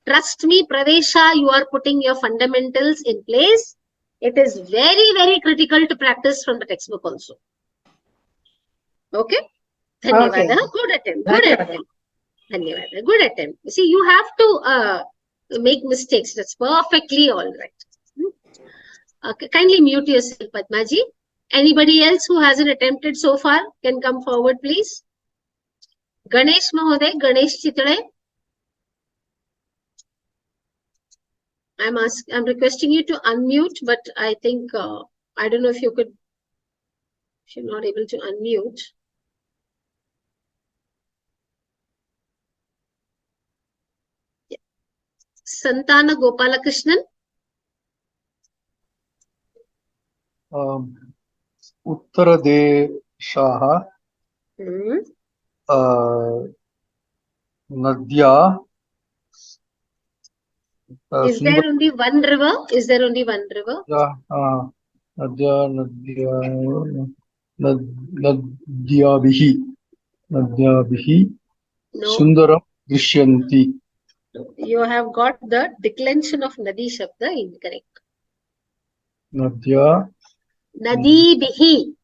trust me, Pravesha, you are putting your fundamentals in place. It is very critical to practice from the textbook also. Okay? Dhanyavada. Good attempt. Dhanyavada. Good attempt. You see, you have to make mistakes. That's perfectly all right. Kindly mute yourself, Padmaji. Anybody else who hasn't attempted so far can come forward, please. Ganesh Mahoday, Ganesh Chitale. I'm requesting you to unmute, but I think I don't know if you could. If you're not able to unmute. Yeah. Santana Gopalakrishnan. Uttaradeshaha Nadya. Is there only one river? Is there only one river? Yeah, Nadyabihi Sundaram Drishyanti. You have got the declension of Nadi Shabda incorrect. Nadibihi.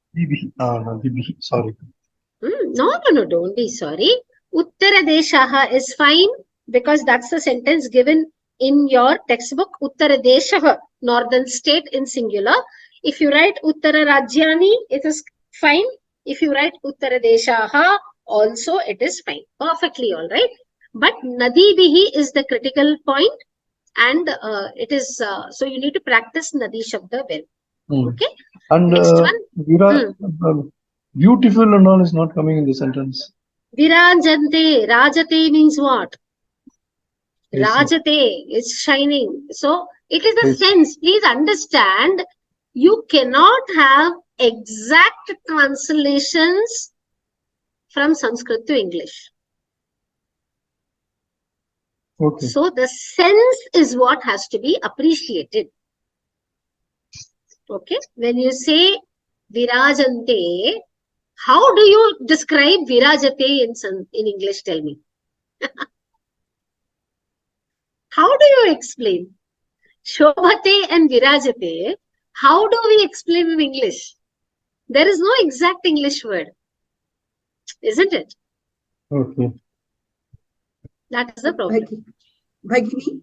Nadibihi. Sorry. No, don't be sorry. Uttaradeshaha is fine because that's the sentence given in your textbook. Uttaradeshaha, northern state in singular. If you write Uttararajyani, it is fine. If you write Uttaradeshaha, also it is fine. Perfectly all right. But nadibihi is the critical point, and it is so you need to practice nadi shabda well. Okay. And next one. Beautiful and all is not coming in the sentence. Virajante, rajate means what? Rajate is shining. So it is a sense. Please understand, you cannot have exact translations from Sanskrit to English. Okay. So the sense is what has to be appreciated. Okay. When you say virajante, how do you describe virajate in English? Tell me. How do you explain? Shobhate and virajate, how do we explain in English? There is no exact English word. Isn't it? Okay. That is the problem. Bhagini?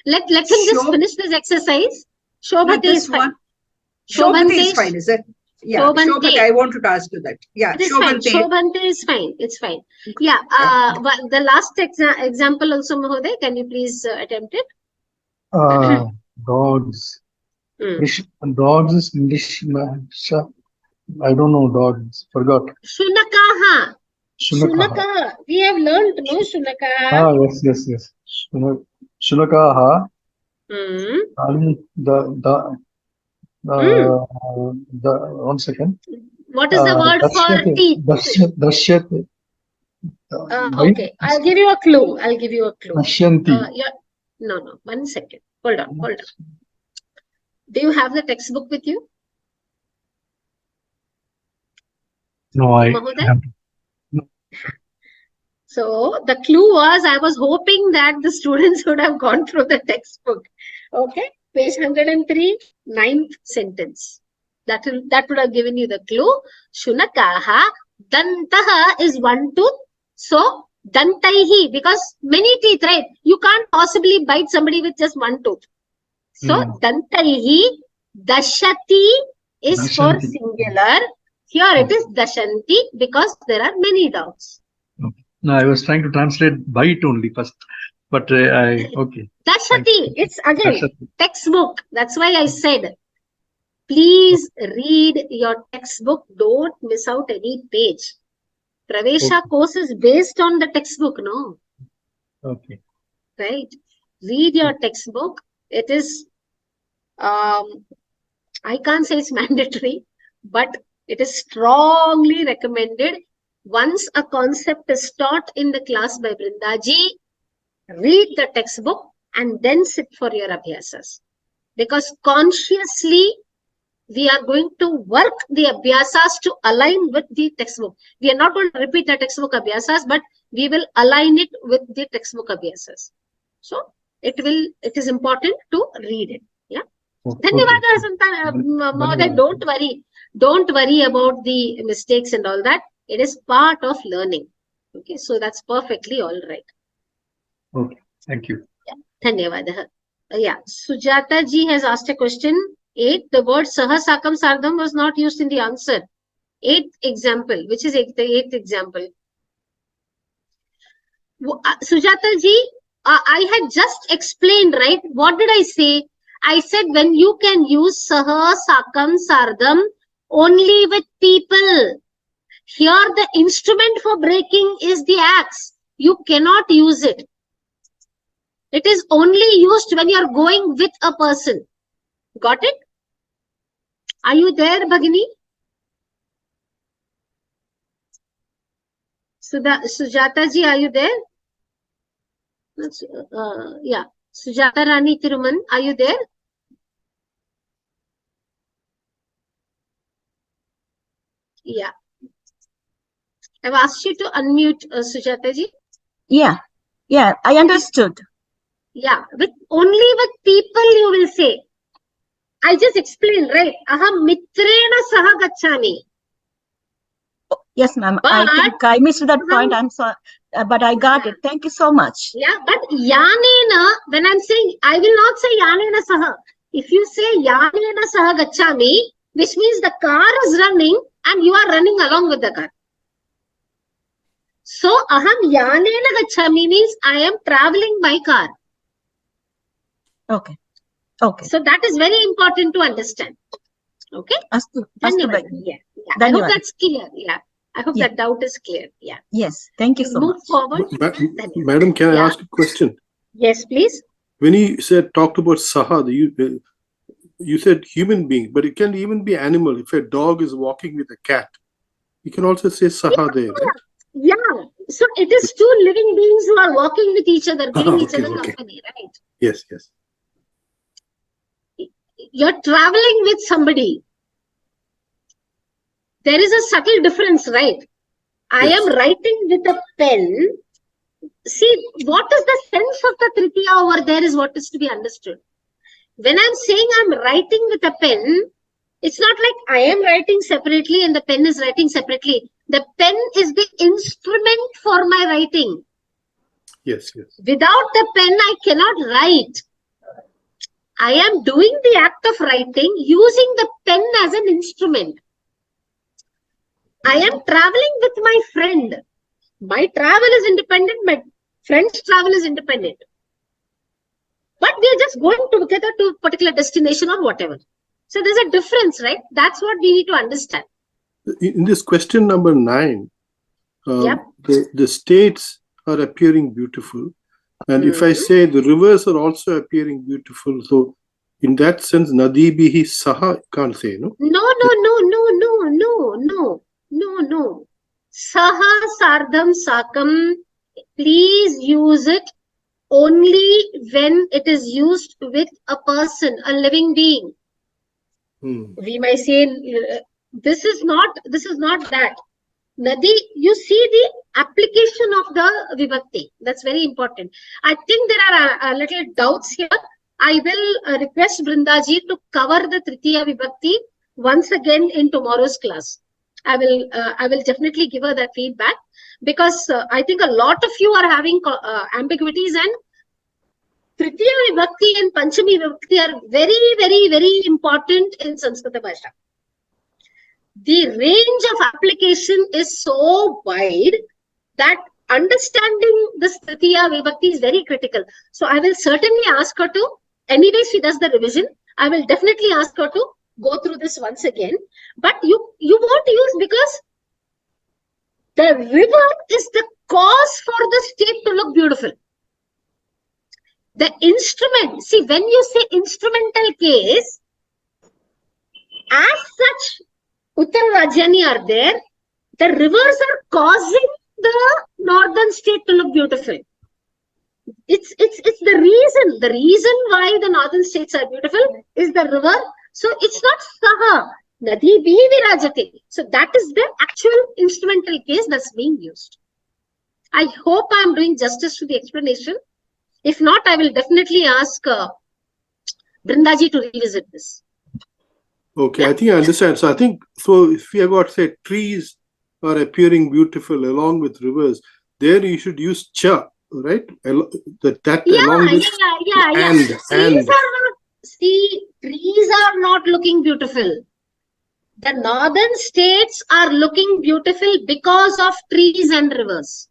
Let him just finish this exercise. Shobhate is fine. Shobhate is fine, is it? Yeah, Shobhate, I wanted to ask you that. Yeah, it is fine. Shobhante is fine. It's fine. Yeah. The last example also, Mahoday, can you please attempt it? Dogs. Dogs is English. I don't know dogs. Forgot. Shunakaha. Shunakaha. We have learned, no, Shunakaha. Yes. Shunakaha. And the 1 second. What is the word for teeth? Dashyate. Okay, I'll give you a clue. Dashyanti. No. 1 second. Hold on. Do you have the textbook with you? No, I haven't. So the clue was, I was hoping that the students would have gone through the textbook. Okay, page 103, 9th sentence. That would have given you the clue. Shunakaha, dantaha is 1 tooth. So dantaihi, because many teeth, right? You can't possibly bite somebody with just 1 tooth. So dantaihi, dashati is for singular. Here it is dashanti because there are many dogs. Okay. No, I was trying to translate bite only first, but okay. Dashati, it's again textbook. That's why I said, please read your textbook. Don't miss out any page. Pravesha course is based on the textbook, no? Okay. Right. Read your textbook. It is, I can't say it's mandatory, but it is strongly recommended. Once a concept is taught in the class by Brindaji, read the textbook and then sit for your abhyasas. Because consciously, we are going to work the abhyasas to align with the textbook. We are not going to repeat the textbook abhyasas, but we will align it with the textbook abhyasas. So it is important to read it. Yeah. Dhanyawad, don't worry. Don't worry about the mistakes and all that. It is part of learning. Okay, so that's perfectly all right. Okay, thank you. Yeah. Dhanyawad. Yeah, Sujata ji has asked a question. 8, the word saha sakam sardam was not used in the answer. 8th example, which is the 8th example. Sujata ji, I had just explained, right? What did I say? I said when you can use saha sakam sardam only with people. Here the instrument for breaking is the axe. You cannot use it. It is only used when you are going with a person. Got it? Are you there, Bhagini? Sujata ji, are you there? Yeah. Sujata Rani Thiruman, are you there? Yeah. I've asked you to unmute Sujata ji. Yeah, I understood. Yeah, only with people you will say. I just explained, right? Aham mitrena saha gacchami. Yes, ma'am. I think I missed that point. I'm sorry, but I got it. Thank you so much. Yeah, but yanena, when I'm saying, I will not say yanena saha. If you say yanena saha gacchami, which means the car is running and you are running along with the car. So aham yanena gachami means I am traveling by car. Okay. Okay. So that is very important to understand. Okay. Astu Dhanyawad. Bhagini. Yeah. I hope that's clear. Yeah. I hope Yeah. that doubt is clear. Yeah. Yes. Thank you so Move much. forward. Madam, can I ask a question? Yes, please. When you talked about saha, you said human being, but it can even be animal. If a dog is walking with a cat, you can also say saha there, right? Yeah. So it is two living beings who are walking with each other, giving each other company, right? Yes, yes. You're traveling with somebody. There is a subtle difference, right? I am writing with a pen. See, what is the sense of the tritiya over there is what is to be understood. When I'm saying I'm writing with a pen, it's not like I am writing separately and the pen is writing separately. The pen is the instrument for my writing. Yes, yes. Without the pen, I cannot write. I am doing the act of writing using the pen as an instrument. I am traveling with my friend. My travel is independent. My friend's travel is independent. But we are just going together to a particular destination or whatever. So there's a difference, right? That's what we need to understand. In this question number 9, the states are appearing beautiful. And if I say the rivers are also appearing beautiful, so in that sense, Nadi bihi saha, can't say, no? No. Saha sardham sakam, please use it only when it is used with a person, a living being. We might say, this is not that. Nadi, you see the application of the vibhakti. That's very important. I think there are little doubts here. I will request Brindaji to cover the Tritiya Vibhakti once again in tomorrow's class. I will definitely give her that feedback, because I think a lot of you are having ambiguities, and Tritiya Vibhakti and Panchami Vibhakti are very, very, very important in Sanskrita Bhasha. The range of application is so wide that understanding this Tritiya Vibhakti is very critical. So I will certainly ask her to, anyway she does the revision, I will definitely ask her to go through this once again. But you won't use, because the river is the cause for the state to look beautiful. The instrument, see, when you say instrumental case, as such, Uttara Rajyani are there, the rivers are causing the northern state to look beautiful. It's the reason why the northern states are beautiful is the river. So it's not saha, nadi bihi virajate. So that is the actual instrumental case that's being used. I hope I'm doing justice to the explanation. If not, I will definitely ask Brindaji to revisit this. Okay, I think I understand. So I think, so if we have got, say, trees are appearing beautiful along with rivers, there you should use cha, right? Along with Trees are not looking beautiful. The northern states are looking beautiful because of trees and rivers.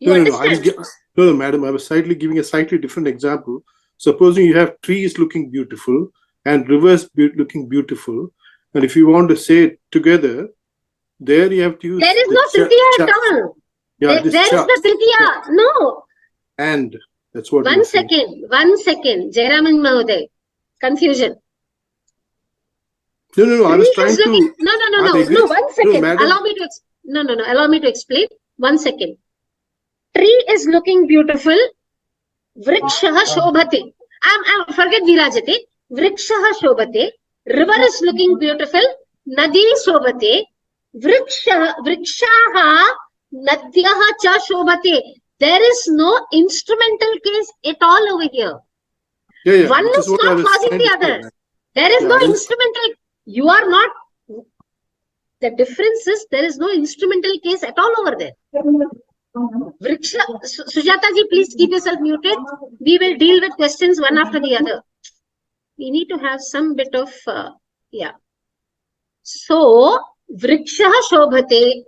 You understand? No, madam, I was giving a slightly different example. Supposing you have trees looking beautiful and rivers looking beautiful, and if you want to say it together, there you have to use. There is no tritiya at all. Yeah, there is the tritiya. No. And that's what. One second. Jayaraman Mahoday. Confusion. No. I was trying to. No. 1 second. Allow me to. No. Allow me to explain. 1 second. Tree is looking beautiful. Vrikshaha shobhate. Forget virajate. Vrikshaha shobhate. River is looking beautiful. Nadi shobhate. Vrikshaha nadyaha cha shobhate. There is no instrumental case at all over here. One is not causing the other. There is no instrumental. You are not. The difference is there is no instrumental case at all over there. Vriksha, Sujata ji, please keep yourself muted. We will deal with questions one after the other. We need to have some bit of, So, Vriksha shobhate.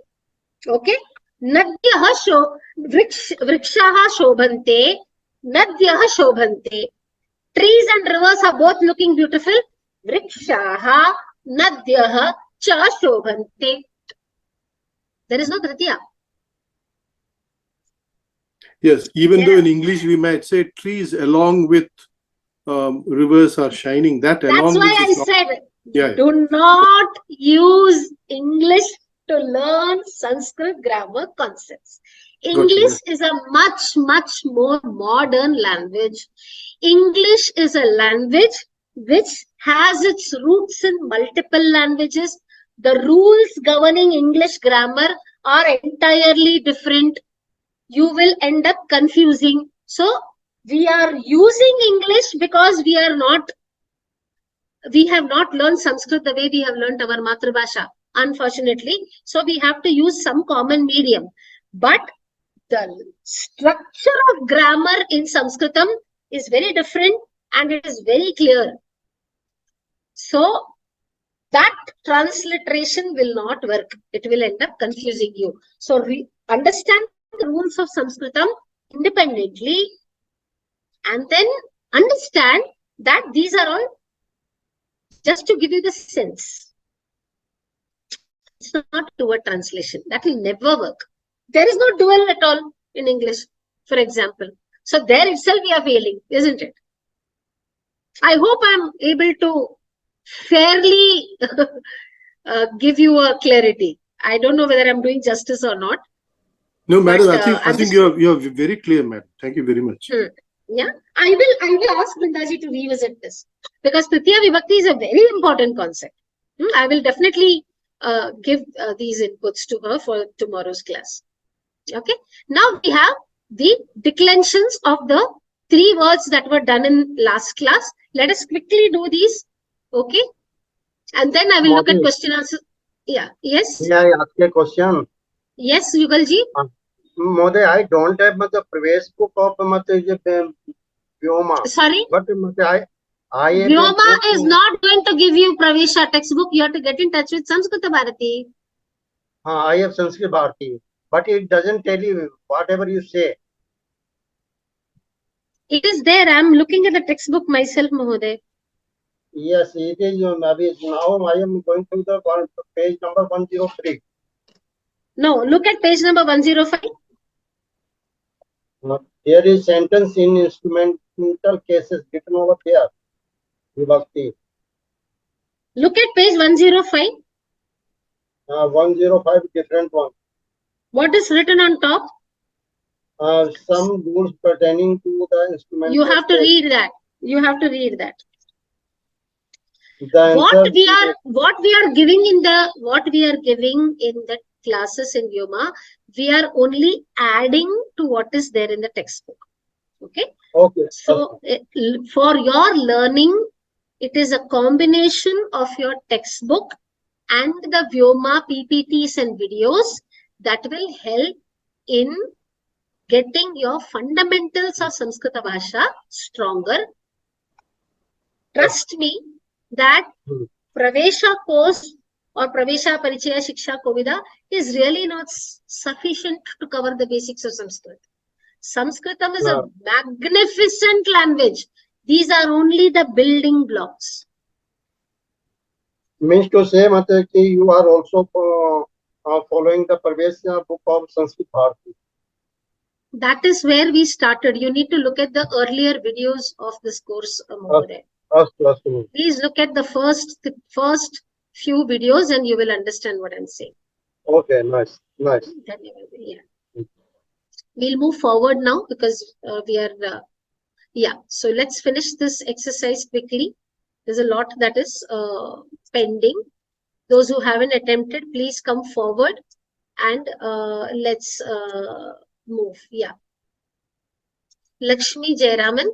Okay. Nadyah vrikshaha shobhante. Nadyah shobhante. Trees and rivers are both looking beautiful. Vrikshaha nadyah cha shobhante. There is no tritiya. Yes, even though in English we might say trees along with rivers are shining. That's why I said do not use English to learn Sanskrit grammar concepts. English is a much more modern language. English is a language which has its roots in multiple languages. The rules governing English grammar are entirely different. You will end up confusing. So we are using English because we have not learned Sanskrit the way we have learned our Matrabhasha, unfortunately. So we have to use some common medium. But the structure of grammar in Sanskritam is very different and it is very clear. So that transliteration will not work. It will end up confusing you. So understand the rules of Sanskritam independently and then understand that these are all just to give you the sense. It's not dual translation. That will never work. There is no dual at all in English, for example. So there itself we are failing, isn't it? I hope I'm able to fairly give you a clarity. I don't know whether I'm doing justice or not. No, madam, I think you're very clear, madam. Thank you very much. Yeah, I will ask Vrindaji to revisit this because Tritiya Vibhakti is a very important concept. I will definitely give these inputs to her for tomorrow's class. Okay. Now we have the declensions of the 3 words that were done in last class. Let us quickly do these. Okay. And then I will look at question answer. Yeah. Yes. May I ask a question? Yes, Yugalji. Mother, I don't have the previous book of Vyoma. Sorry? But I Vyoma is not going to give you Pravesha textbook. You have to get in touch with Samskrita Bharati. I have Sanskrit Bharati. But it doesn't tell you whatever you say. It is there. I am looking at the textbook myself, Mahoday. Yes, it is. Now I am going to the page number 103. No, look at page number 105. There is sentence in instrumental cases written over there. Vibhakti. Look at page 105. 105 different one. What is written on top? Some rules pertaining to the instrumental. You have to read that. You have to read that. What we are giving in the classes in Vyoma, we are only adding to what is there in the textbook. Okay. Okay. So for your learning, it is a combination of your textbook and the Vyoma PPTs and videos that will help in getting your fundamentals of Samskrita Bhasha stronger. Trust me that Pravesha course or Pravesha Parichaya Shiksha Kovida is really not sufficient to cover the basics of Sanskrit. Sanskritam is a magnificent language. These are only the building blocks. Means to say, Mate, you are also following the Pravesha book of Sanskrit Bharati. That is where we started. You need to look at the earlier videos of this course. Please look at the first few videos and you will understand what I'm saying. Okay, nice. Yeah. We'll move forward now because we are, so let's finish this exercise quickly. There's a lot that is pending. Those who haven't attempted, please come forward and let's move. Yeah. Lakshmi Jayaraman.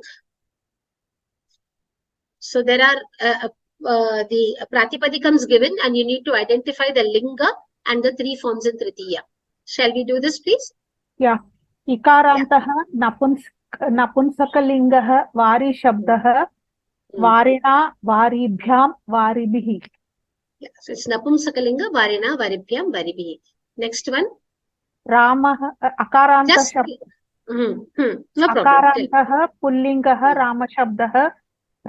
So there are the Pratipadikams given and you need to identify the Linga and the 3 forms in Tritiya. Shall we do this, please? Yeah. Ikarantaha napunsakalingah vari shabdah varina varibhyam varibhi. Yeah, so it's Napumsakalinga varina varibhyam varibhi. Next one. रामः अकारान्तः Just शब्दः no problem. अकारान्तः पुल्लिङ्गः रामशब्दः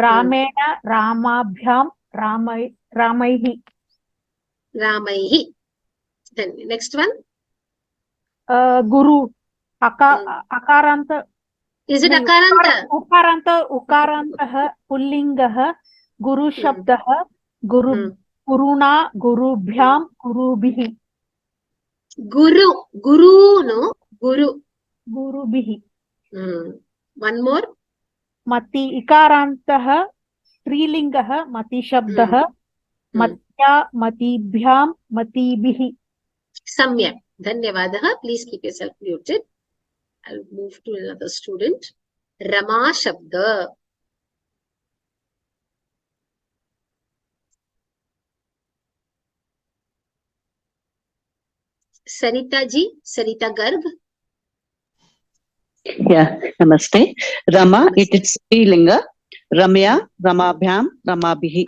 रामेण रामाभ्यां रामैः Ramaihi. Then next one. गुरु अकारान्त Is it akaranta? उकारान्तः पुल्लिङ्गः गुरुशब्दः गुरुणा गुरुभ्यां गुरुभिः Guru no guru. गुरुभिः One more. मति इकारान्तः स्त्रीलिङ्गः मतिशब्दः मत्या मतिभ्यां मतिभिः Samyak. Dhanyavadah. Please keep yourself muted. I'll move to another student. Rama Shabda. Sarita ji, Sarita Garg. Yeah, namaste. Rama, it is Srilinga. Ramya, Ramabhyam, Ramabhihi.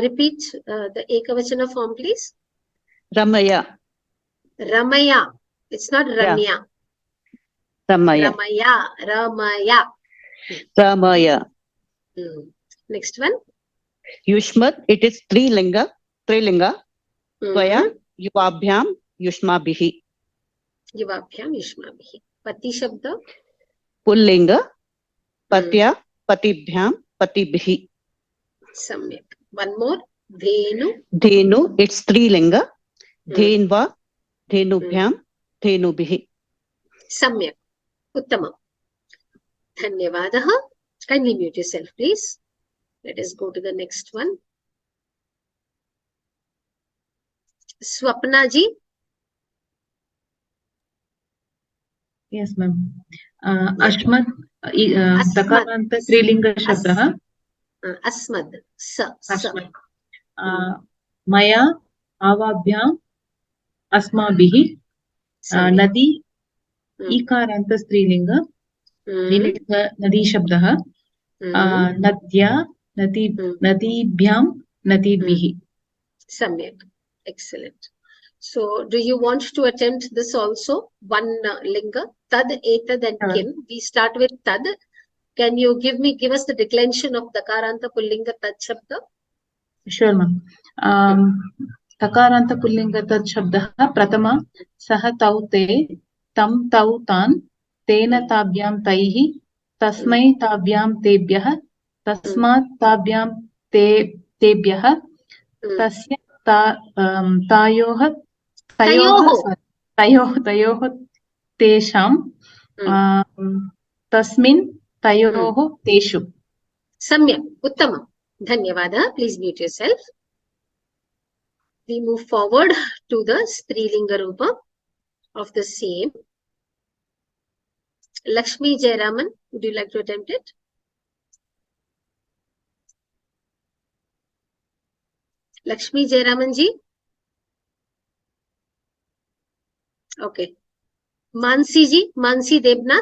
Repeat the Ekavachana form, please. Ramaya. Ramaya. It's not Ramya. Yeah. Ramaya. Ramaya. Ramaya. Ramaya. Next one. Yushmat, it is Trilinga. Tvaya, Yuvabhyam, Yushmabhihi. Yuvabhyam, Yushmabhihi. Pati Shabda. Pullinga. Patya, Patibhyam, Patibhihi. Samyak. One more. Dhenu. Dhenu, it's Trilinga. Dhenva, Dhenubhyam, Dhenubhihi. Samyak. Uttama. Dhanyavadah. Kindly mute yourself, please. Let us go to the next one. Swapna ji. Yes, ma'am. Ashmad, Takaranta Trilinga Shabdaha. Asmad. Ashmad. Maya, Avabhyam, Asmabhihi. Nadi, Ikaranta Strilinga. Nadi Shabdaha. Nadya, Nadibhyam, Nadibhihi. Samyak. Excellent. So, do you want to attempt this also? One linga, tad, etad, and kim. We start with tad. Can you give us the declension of Dakaranta Pullinga Tad Shabda? Sure, ma'am. Takaranta Pullinga Tad Shabda Pratama Saha Tau Te Tam Tau Tan Tena Tabhyam Taihi Tasmai Tabhyam Tebhyah Tasmat Tabhyam Tebhyah Tasya Tayoh Tesham Tasmin Tayoho Teshu. Samyak. Uttama. Dhanyavada. Please mute yourself. We move forward to the Strilinga Rupa of the same. Lakshmi Jayaraman, would you like to attempt it? Lakshmi Jayaraman ji? Okay. Mansi ji, Mansi Debnath?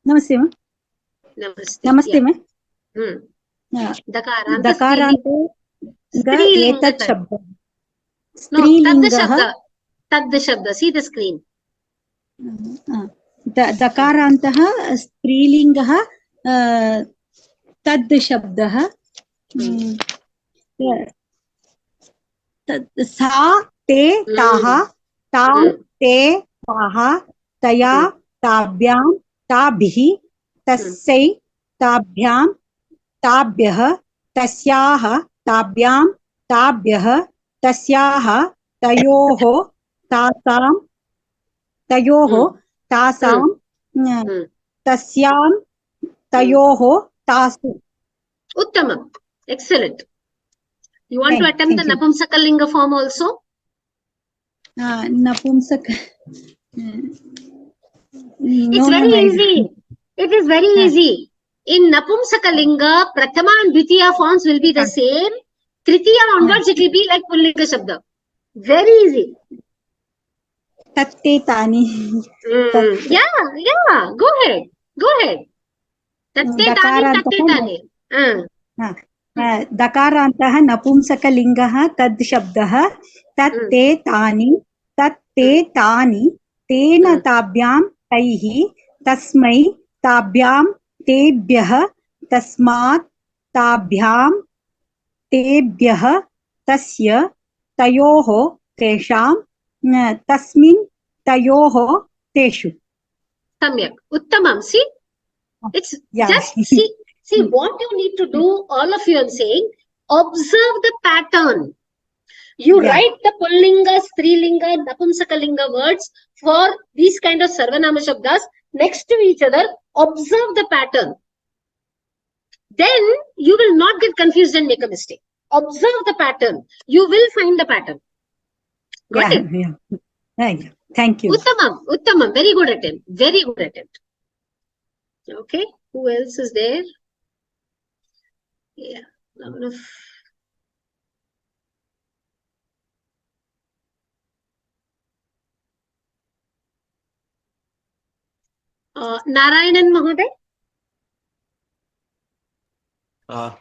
Namaste, ma'am. Namaste. Namaste, ma'am. Dakarante etat shabda. No, tad shabda. See the screen. Dakarantah strilingah tad shabdah. Sa te taha tam te taha taya tabhyam tabhihi tassai tabhyam tabhyah tasyaah tabhyam tabhyah tasyaah tayoho tasam tasyam tayoho tasu. Uttama. Excellent. You want to attempt the Napumsakalinga form also? It's very easy. It is very easy. In Napumsakalinga, Prathama and Dvitiya forms will be the same. Tritiya onwards, it will be like Pullinga Shabda. Very easy. Tatte tani. Yeah. Go ahead. Tatte tani, tatte tani. दकारान्तः नपुंसकलिङ्गः तद् शब्दः तत् ते तानि तेन ताभ्यां तैः तस्मै ताभ्यां तेभ्यः तस्मात् ताभ्यां तेभ्यः तस्य तयोः तेषां तस्मिन् तयोः तेषु. Samyak. Uttamam. See, it's just see what you need to do, all of you are saying, observe the pattern. You write the Pullinga, Strilinga, Napumsakalinga words for these kind of Sarvanama Shabdas next to each other. Observe the pattern. Then you will not get confused and make a mistake. Observe the pattern. You will find the pattern. Got it? Yeah. Thank you. Uttamam. Very good attempt. Very good attempt. Okay. Who else is there? Yeah. Narayanan Mahoday?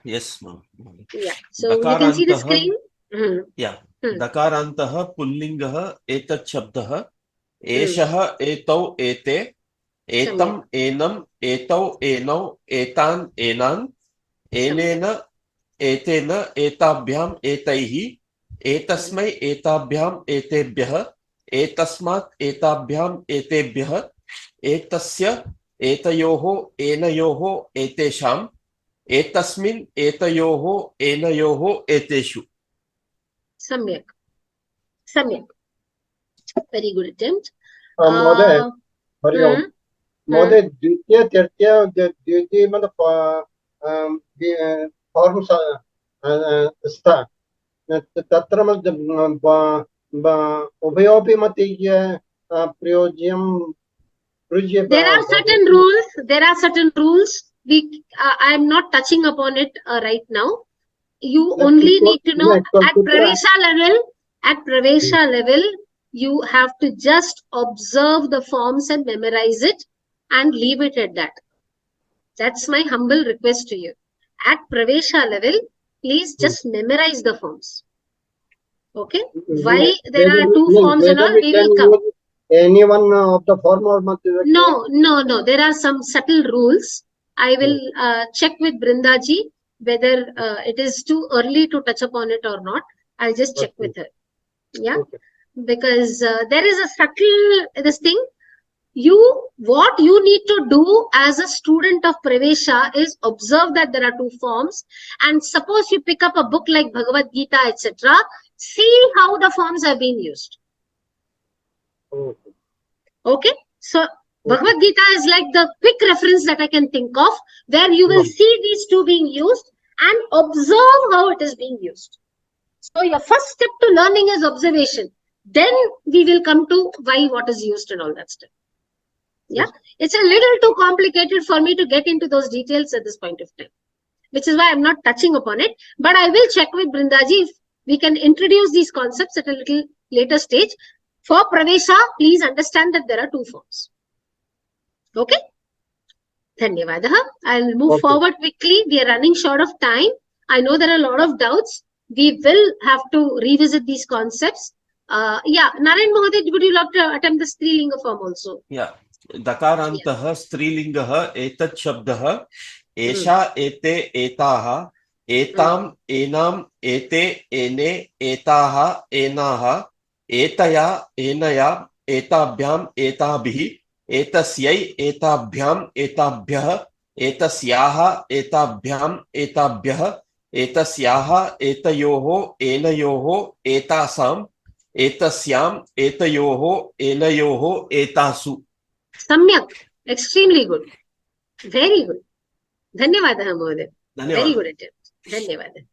Yes, ma'am. Yeah. So you can see the screen. Yeah. Dakarantah pullingah etat shabdah eshah etau ete etam enam etau enau etan enan enena etena etabhyam etaihi etasmai etabhyam etebhyah etasmat etabhyam etebhyah etasya etayoho enayoho etesham etasmin etayoho enayoho eteshu. Samyak. Very good attempt. Mother, द्वितीय तृतीय द्वितीय मतलब forms स्था तत्र उभयोपि मति प्रयोज्यं There are certain rules. I am not touching upon it right now. You only need to know at Pravesha level, you have to just observe the forms and memorize it and leave it at that. That's my humble request to you. At Pravesha level, please just memorize the forms. Okay? Why there are two forms and all, we will come. Any one of the form or No. There are some subtle rules. I will check with Brindaji whether it is too early to touch upon it or not. I'll just check with her. Yeah. Because there is a subtle this thing. What you need to do as a student of Pravesha is observe that there are two forms, and suppose you pick up a book like Bhagavad Gita, etc. See how the forms have been used. Okay, so Bhagavad Gita is like the quick reference that I can think of, where you will see these two being used and observe how it is being used. So your first step to learning is observation. Then we will come to why, what is used and all that stuff. Yeah, it's a little too complicated for me to get into those details at this point of time, which is why I'm not touching upon it. But I will check with Brindaji if we can introduce these concepts at a little later stage. For Pravesha, please understand that there are two forms. Okay? Dhanyavadaha. I'll move forward quickly. We are running short of time. I know there are a lot of doubts. We will have to revisit these concepts. Yeah, Narayan Mahoday, would you love to attempt the Strilinga form also? Yeah. Dakarantah Strilingah etat shabdah esha ete etaha etam enam ete ene etaha enaha etaya enaya etabhyam etabhi etasyai etabhyam etabhyah etasyaha etabhyam etabhyah etasyaha etayoho enayoho etasam etasyam etayoho enayoho etasu. Samyak. Extremely good. Very good. Dhanyavadaha Mahoday. Very good attempt. Dhanyavadaha.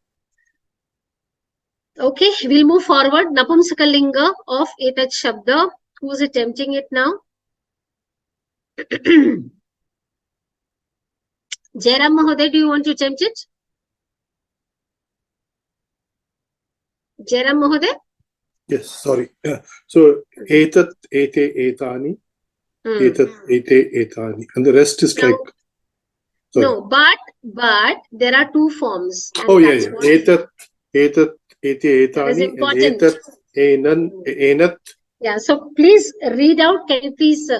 Okay, we'll move forward. Napumsakalinga of etat shabda. Who's attempting it now? Jairam Mahoday, do you want to attempt it? Jairam Mahoday? Yes, sorry. So, etat, ete, etani, etat, ete, etani. And the rest is like... Sorry. No, but there are two forms. And Oh yeah, that's yeah. what Etat, eti, that is etani, and important. etat, enat. Yeah, so please read out. Can you please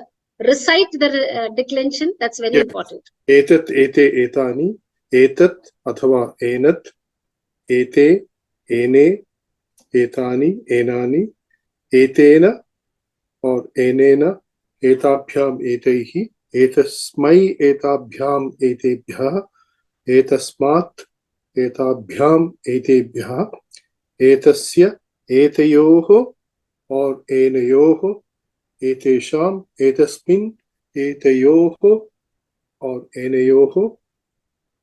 recite the declension? That's very important. Etat, ete, etani, etat, athava enat, ete, ene, etani, enani, etena, or enena, etabhyam, etaihi, etasmai, etabhyam, etebhyah, etasmat, etabhyam, etebhyah, etasya, etayoho, or enayoho, etesham, etasmin, etayoho, or enayoho,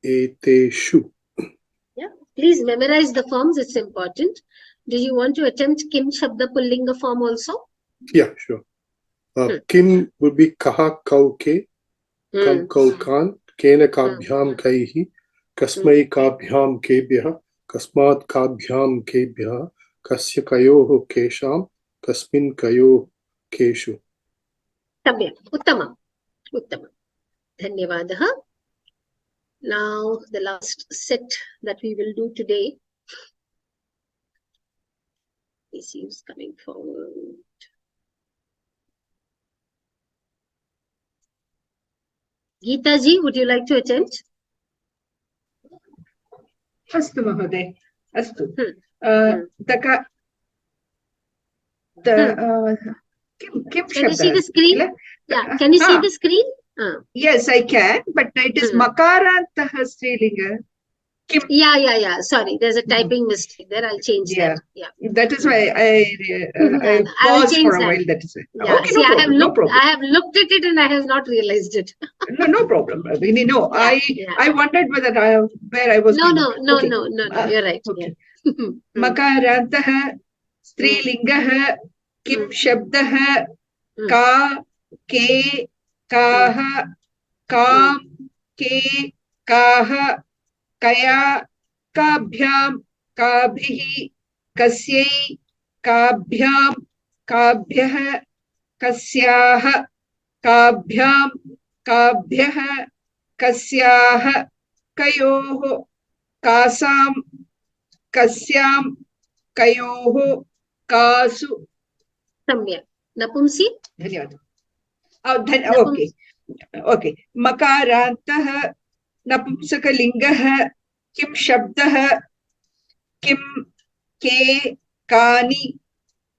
eteshu. Yeah, please memorize the forms. It's important. Do you want to attempt Kim Shabda Pullinga form also? Yeah, sure. Kim would be kaha kauke, kam kaukan, kena kabhyam kaihi, kasmai kabhyam kebhyah, kasmat kabhyam kebhyah, kasya kayoho kesham, kasmin kayoho keshu. Samyak. Uttama. Uttama. Dhanyavadaha. Now the last set that we will do today. Is who's coming forward. Geeta ji, would you like to attempt? Astu Mahoday. Astu. Can you see the screen? Yeah, can you see the screen? Yes, I can, but it is Makarantaha Strilinga. Yeah. Sorry, there's a typing mistake there. I'll change that. Yeah. That is why I paused for a while. That is it. Yeah. Okay, See, no problem. I have looked at it and I have not realized it. No problem. No, Yeah, I wondered where I was. No. You're right. Okay. Makarantaha Strilingaha Kim Shabdaha Ka Ke Kaha Kam Ke Kaha Kaya Kabhyam Kabhihi Kasyai Kabhyam Kabhyah Kasyaha Kabhyam Kabhyah Kasyaha Kayoho Kasam Kasyam Kayoho Kasu. Samyak. Napumsi? Okay. Okay. Makarantaha Napumsakalingaha Kim Shabdaha Kim Ke Kani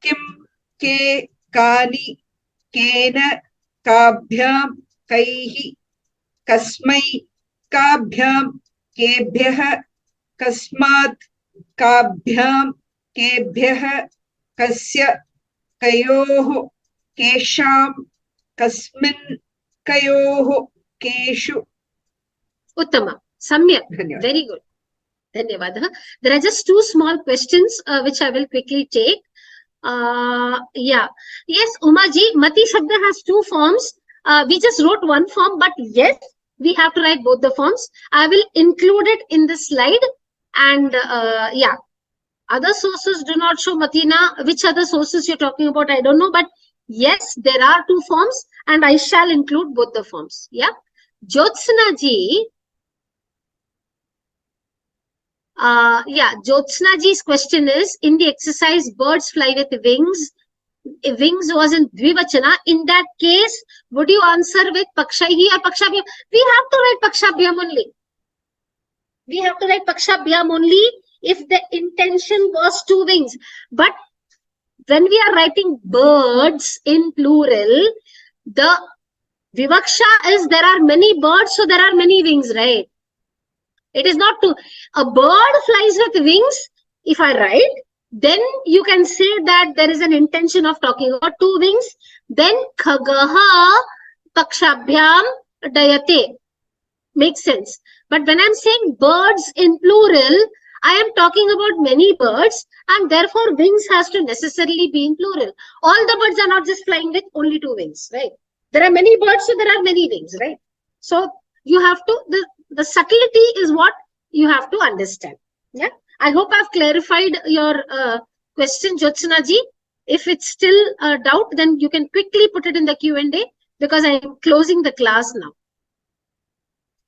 Kim Ke Kani Kena Kabhyam Kaihi Kasmai Kabhyam Kebhyah Kasmat Kabhyam Kebhyah Kasya Kayoho Kesham Kasmin Kayoho Keshu. Uttama. Samyak. Very good. Dhanyavadaha. There are just two small questions which I will quickly take. Yeah. Yes, Umaji, Mati Shabda has two forms. We just wrote one form, but yes, we have to write both the forms. I will include it in the slide. And yeah, other sources do not show Matina. Which other sources you're talking about, I don't know. But yes, there are two forms and I shall include both the forms. Yeah. Jyotsna ji. Yeah, Jyotsna ji's question is, in the exercise, birds fly with wings. Wings was in Dvivachana. In that case, would you answer with Pakshaihi or Pakshabhyam? We have to write Pakshabhyam only. We have to write Pakshabhyam only if the intention was two wings. But when we are writing birds in plural, the Vivaksha is there are many birds, so there are many wings, right? It is not two. A bird flies with wings. If I write, then you can say that there is an intention of talking about two wings. Then khagaha pakshabhyam dayate. Makes sense. But when I'm saying birds in plural, I am talking about many birds and therefore wings has to necessarily be in plural. All the birds are not just flying with only two wings, right? There are many birds, so there are many wings, right? So you have to, the subtlety is what you have to understand. Yeah. I hope I've clarified your question, Jyotsna ji. If it's still a doubt, then you can quickly put it in the Q&A because I'm closing the class now.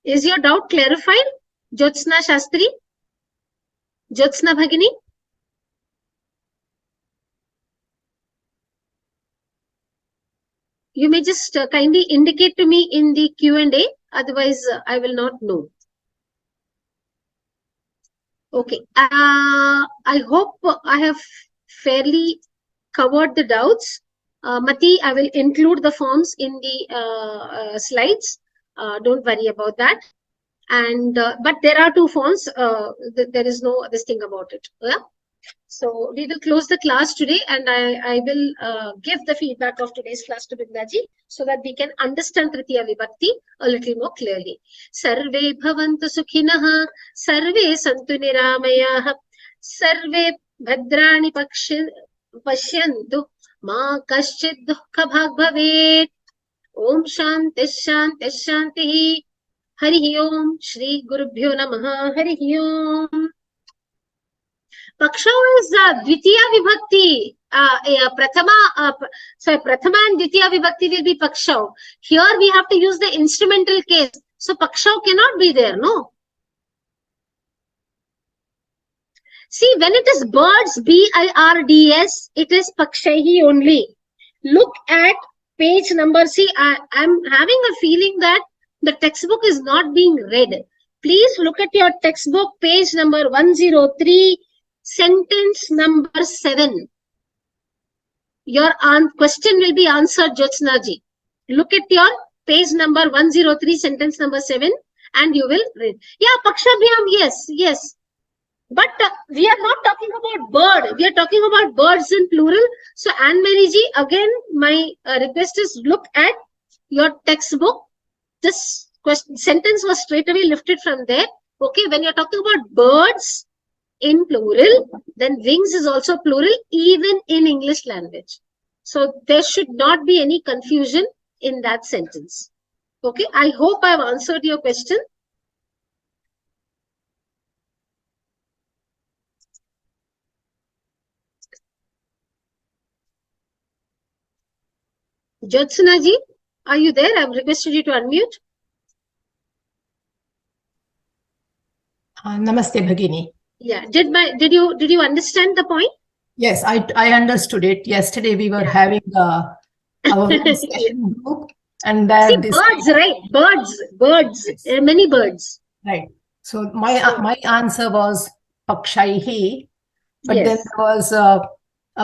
Is your doubt clarified? Jyotsna Shastri? Jyotsna Bhagini? You may just kindly indicate to me in the Q&A, otherwise I will not know. Okay, I hope I have fairly covered the doubts. Mati, I will include the forms in the slides. Don't worry about that. And but there are 2 forms. There is no this thing about it. Yeah. So we will close the class today, and I will give the feedback of today's class to Bindaji so that we can understand Tritiya Vibhakti a little more clearly. Sarve bhavantu sukhinah, sarve santu niramayah, sarve bhadrani pashyantu, ma kaschid dukkha bhag bhavet. Om shanti shanti shanti. Hari Om. Shri Gurubhyo Namaha. Hari Om. Paksha is Dvitiya Vibhakti. Prathama and Dvitiya Vibhakti will be Paksha. Here we have to use the instrumental case. So Paksha cannot be there, no? See, when it is birds, B-I-R-D-S, it is Pakshahi only. Look at page number. See, I'm having a feeling that the textbook is not being read. Please look at your textbook, page number 103, sentence number 7. Your question will be answered, Jyotsna ji. Look at your page number 103, sentence number 7, and you will read. Yeah, Pakshabhyam, yes, yes. But we are not talking about bird. We are talking about birds in plural. So, Anne-Marie ji, again, my request is look at your textbook. This sentence was straight away lifted from there. Okay, when you're talking about birds in plural, then wings is also plural, even in English language. So, there should not be any confusion in that sentence. Okay, I hope I've answered your question. Jyotsna ji, are you there? I've requested you to unmute. Namaste, Bhagini. Yeah, did you understand the point? Yes, I understood it. Yesterday we were having our discussion group, and see, birds, right? Birds, yes. Many birds. Right. So my answer was Pakshaihi, but yes. then there was a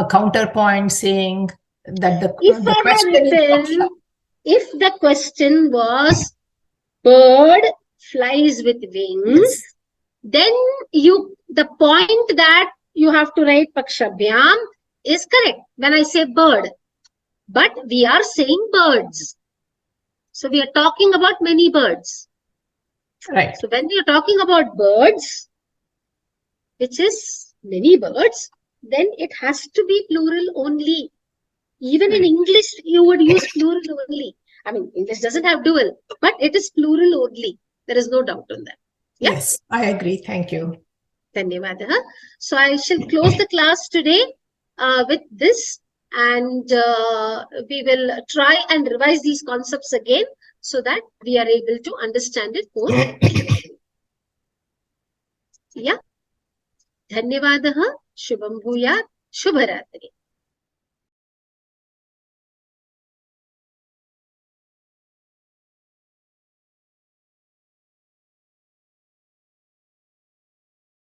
counterpoint saying that the question if the question was bird flies with wings, yes. Then the point that you have to write Pakshabhyam is correct when I say bird. But we are saying birds. So we are talking about many birds. Right. So when we are talking about birds, which is many birds, then it has to be plural only. Even in English, you would use plural only. I mean, English doesn't have dual, but it is plural only. There is no doubt on that. Yeah? Yes, I agree. Thank you. Dhanyavadaha. So I shall close the class today with this, and we will try and revise these concepts again so that we are able to understand it more clearly. Yeah. Dhanyavadaha. Shubham Bhuyat. Shubharatri.